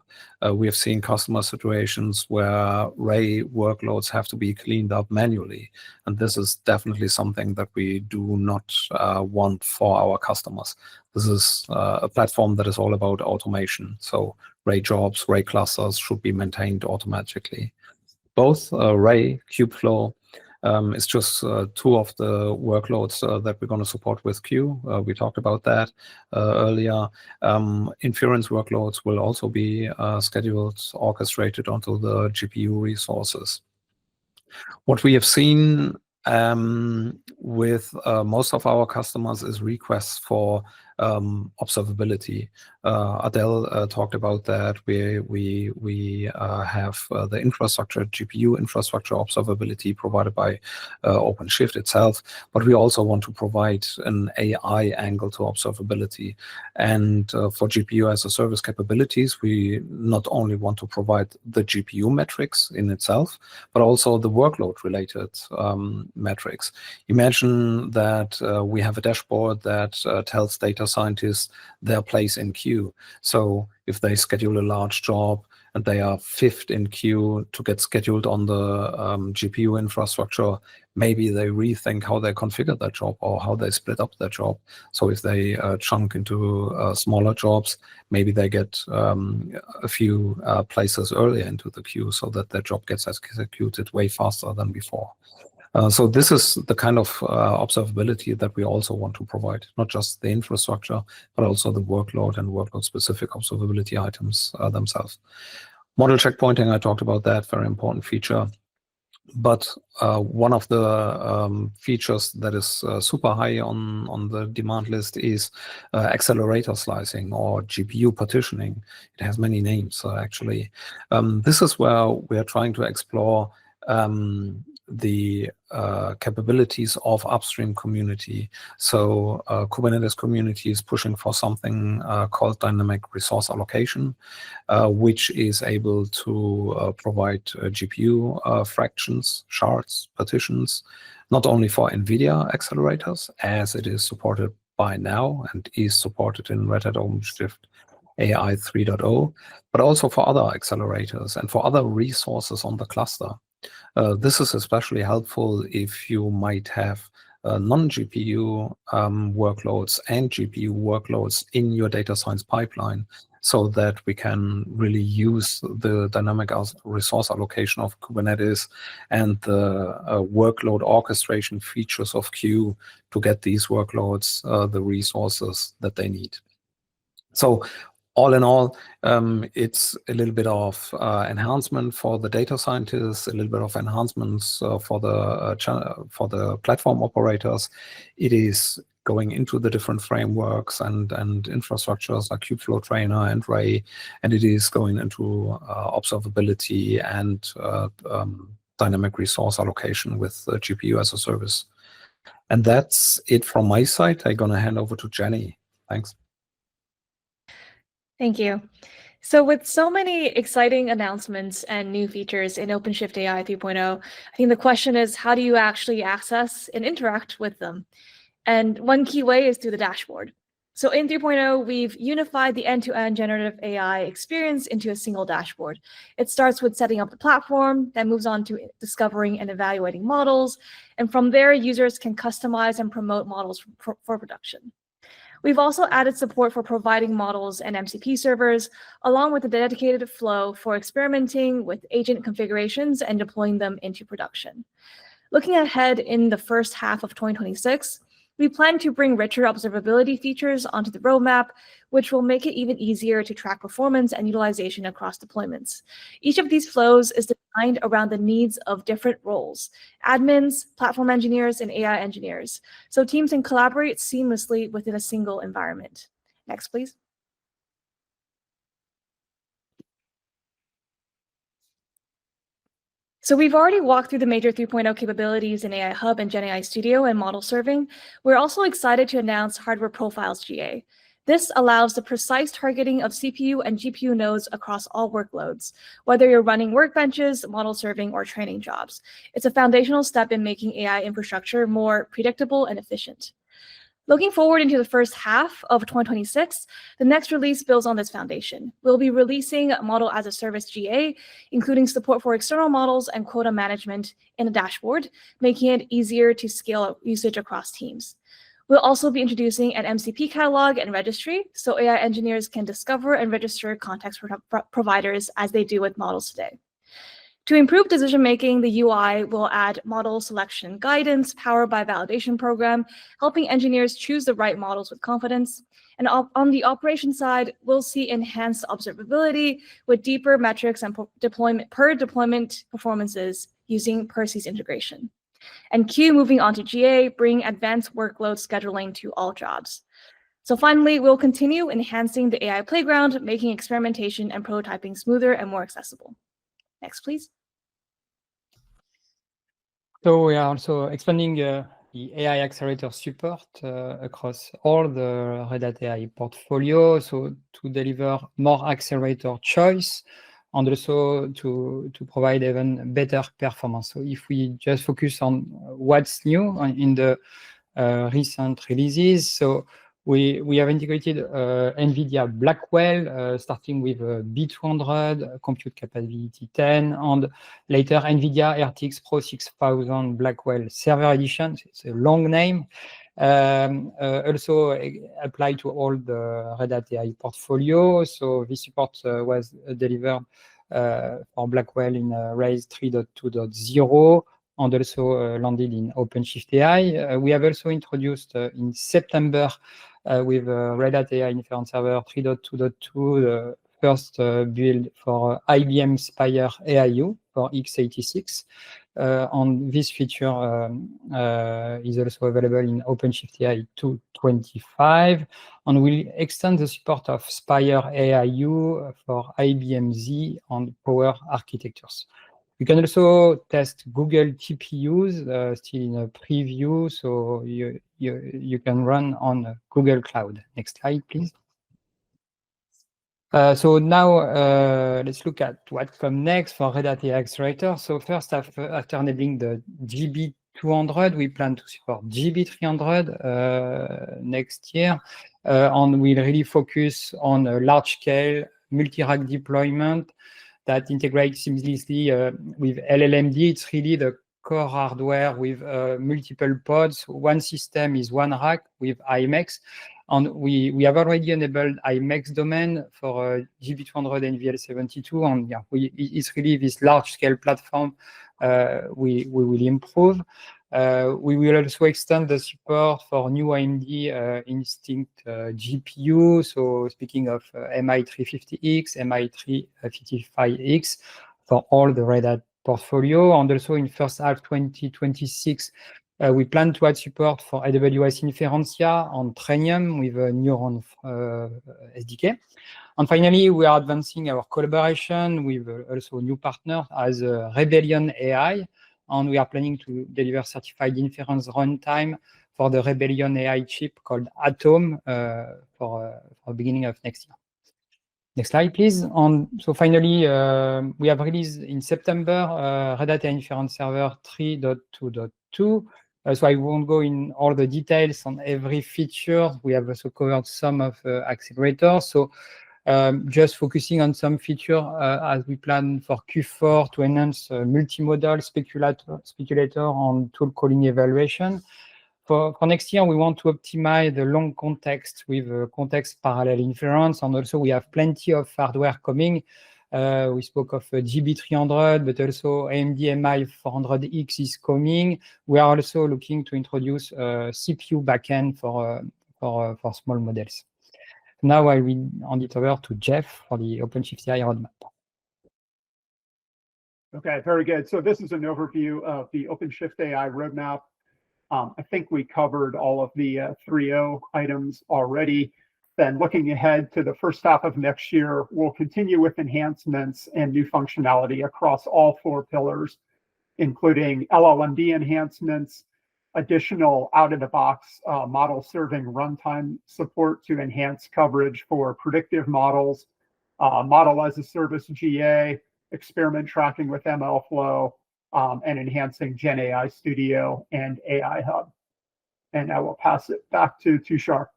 We have seen customer situations where Ray workloads have to be cleaned up manually, and this is definitely something that we do not want for our customers. This is a platform that is all about automation. So Ray jobs, Ray clusters should be maintained automatically. Both Ray, Kubeflow, it's just two of the workloads that we're going to support with Q. We talked about that earlier. Inference workloads will also be scheduled, orchestrated onto the GPU resources. What we have seen with most of our customers is requests for observability. Adel talked about that. We have the infrastructure, GPU infrastructure observability provided by OpenShift itself, but we also want to provide an AI angle to observability. And for GPU as a service capabilities, we not only want to provide the GPU metrics in itself, but also the workload related metrics. Imagine that we have a dashboard that tells data scientists their place in queue. So if they schedule a large job and they are fifth in queue to get scheduled on the GPU infrastructure, maybe they rethink how they configure that job or how they split up that job. So if they chunk into smaller jobs, maybe they get a few places earlier into the queue so that their job gets executed way faster than before. So this is the kind of observability that we also want to provide, not just the infrastructure, but also the workload and workload-specific observability items themselves. Model checkpointing, I talked about that, very important feature. But one of the features that is super high on the demand list is accelerator slicing or GPU partitioning. It has many names, actually. This is where we are trying to explore the capabilities of upstream community. So Kubernetes community is pushing for something called dynamic resource allocation, which is able to provide GPU fractions, shards, partitions, not only for NVIDIA accelerators, as it is supported by now and is supported in Red Hat OpenShift AI 3.0, but also for other accelerators and for other resources on the cluster. This is especially helpful if you might have non-GPU workloads and GPU workloads in your data science pipeline, so that we can really use the dynamic resource allocation of Kubernetes and the workload orchestration features of Q to get these workloads the resources that they need. So all in all, it's a little bit of enhancement for the data scientists, a little bit of enhancements for the platform operators. It is going into the different frameworks and infrastructures like Kubeflow Trainer and Ray, and it is going into observability and dynamic resource allocation with GPU as a service. And that's it from my side. I'm going to hand over to Jenny. Thanks. Thank you. So with so many exciting announcements and new features in OpenShift AI 3.0, I think the question is, how do you actually access and interact with them? And one key way is through the dashboard. So in 3.0, we've unified the end-to-end generative AI experience into a single dashboard. It starts with setting up the platform, then moves on to discovering and evaluating models. And from there, users can customize and promote models for production. We've also added support for providing models and MCP servers, along with a dedicated flow for experimenting with agent configurations and deploying them into production. Looking ahead in the first half of 2026, we plan to bring richer observability features onto the roadmap, which will make it even easier to track performance and utilization across deployments. Each of these flows is designed around the needs of different roles: admins, platform engineers, and AI engineers, so teams can collaborate seamlessly within a single environment. Next, please. So we've already walked through the major 3.0 capabilities in AI Hub and GenAI Studio and model serving. We're also excited to announce Hardware Profiles GA. This allows the precise targeting of CPU and GPU nodes across all workloads, whether you're running workbenches, model serving, or training jobs. It's a foundational step in making AI infrastructure more predictable and efficient. Looking forward into the first half of 2026, the next release builds on this foundation. We'll be releasing Model as a Service GA, including support for external models and quota management in a dashboard, making it easier to scale usage across teams. We'll also be introducing an MCP catalog and registry, so AI engineers can discover and register context providers as they do with models today. To improve decision-making, the UI will add model selection guidance powered by validation program, helping engineers choose the right models with confidence. And on the operation side, we'll see enhanced observability with deeper metrics and per deployment performances using per-seat integration. And Q, moving on to GA, bring advanced workload scheduling to all jobs. So finally, we'll continue enhancing the AI playground, making experimentation and prototyping smoother and more accessible. Next, please. So we are also expanding the AI Accelerator support across all the Red Hat AI portfolio, so to deliver more accelerator choice and also to provide even better performance. So if we just focus on what's new in the recent releases, so we have integrated NVIDIA Blackwell, starting with B200, compute capability 10, and later NVIDIA RTX Pro 6000 Blackwell Server Edition. It's a long name. Also applied to all the Red Hat AI portfolio. So this support was delivered for Blackwell in Raise 3.2.0. and also landed in OpenShift AI. We have also introduced in September with Red Hat AI Inference Server 3.2.2 the first build for IBM Spire AIU for x86. And this feature is also available in OpenShift AI 2.25, and will extend the support of Spire AIU for IBM Z and Power architectures. You can also test Google TPUs, still in a preview, so you can run on Google Cloud. Next slide, please. So now let's look at what comes next for Red Hat AI Accelerator. So first, after enabling the GB200, we plan to support GB300 next year, and we'll really focus on a large-scale multi-rack deployment that integrates seamlessly with llm-d. It's really the core hardware with multiple pods. One system is one rack with IMEX. And we have already enabled IMEX domain for GB200 and NVL72. And yeah, it's really this large-scale platform we will improve. We will also extend the support for new AMD Instinct GPU. So speaking of MI350X, MI355X for all the Red Hat portfolio. And also in first half 2026, we plan to add support for AWS Inferencia on Trainium with a Neuron SDK. And finally, we are advancing our collaboration with also new partners as Rebellion AI. And we are planning to deliver certified inference runtime for the Rebellion AI chip called Atom for beginning of next year. Next slide, please. And so finally, we have released in September Red Hat Inference Server 3.2.2. So I won't go in all the details on every feature. We have also covered some of accelerators. So just focusing on some feature as we plan for Q4 to enhance multimodal speculator on tool calling evaluation. For next year, we want to optimize the long context with context parallel inference. And also we have plenty of hardware coming. We spoke of GB300, but also AMD MI400X is coming. We are also looking to introduce CPU backend for small models. Now I will hand it over to Jeff for the OpenShift AI roadmap. Okay, very good. So this is an overview of the OpenShift AI roadmap. I think we covered all of the 3.0 items already. Then looking ahead to the first half of next year, we'll continue with enhancements and new functionality across all 4 pillars, including llm-d enhancements, additional out-of-the-box model-serving runtime support to enhance coverage for predictive models, model-as-a-service GA, experiment tracking with MLflow, and enhancing GenAI Studio and AI Hub. And I will pass it back to Tushar.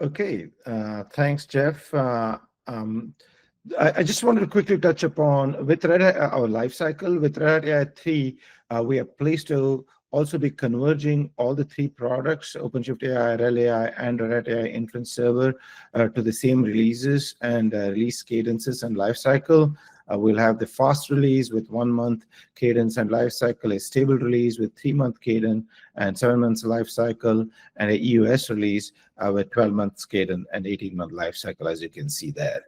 Okay, thanks, Jeff. I just wanted to quickly touch upon with Red Hat, our lifecycle. With Red Hat AI 3, we are pleased to also be converging all the 3 products, OpenShift AI, RHEL AI, and Red Hat AI Inference Server to the same releases and release cadences and lifecycle. We'll have the fast release with 1-month cadence and lifecycle, a stable release with 3-month cadence and 7 months lifecycle, and a EUS release with 12 months cadence and 18-month lifecycle, as you can see there.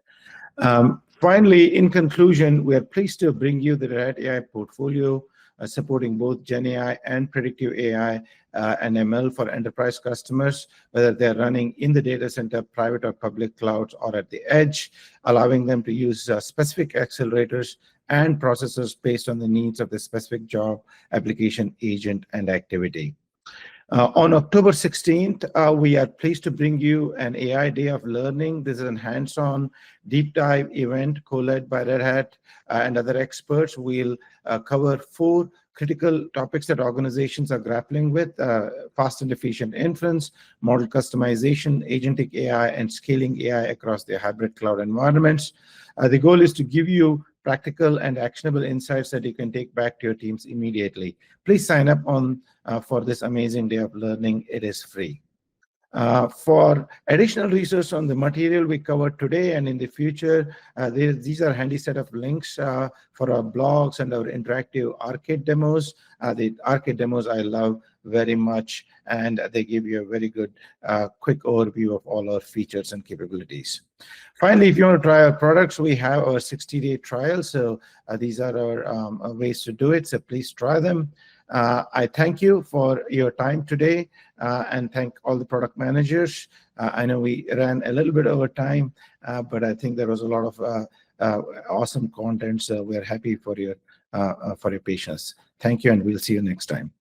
Finally, in conclusion, we are pleased to bring you the Red Hat AI portfolio supporting both GenAI and predictive AI and ML for enterprise customers, whether they're running in the data center, private or public clouds, or at the edge, allowing them to use specific accelerators and processors based on the needs of the specific job, application, agent, and activity. On October 16th, we are pleased to bring you an AI Day of Learning. This is a hands-on deep dive event co-led by Red Hat and other experts. We'll cover 4 critical topics that organizations are grappling with: fast and efficient inference, model customization, agentic AI, and scaling AI across their hybrid cloud environments. The goal is to give you practical and actionable insights that you can take back to your teams immediately. Please sign up for this amazing day of learning. It is free. For additional research on the material we covered today and in the future, these are a handy set of links for our blogs and our interactive arcade demos. The arcade demos I love very much, and they give you a very good quick overview of all our features and capabilities. Finally, if you want to try our products, we have our 60-day trial. So these are our ways to do it. So please try them. I thank you for your time today and thank all the product managers. I know we ran a little bit over time, but I think there was a lot of awesome content. So we're happy for your patience. Thank you, and we'll see you next time.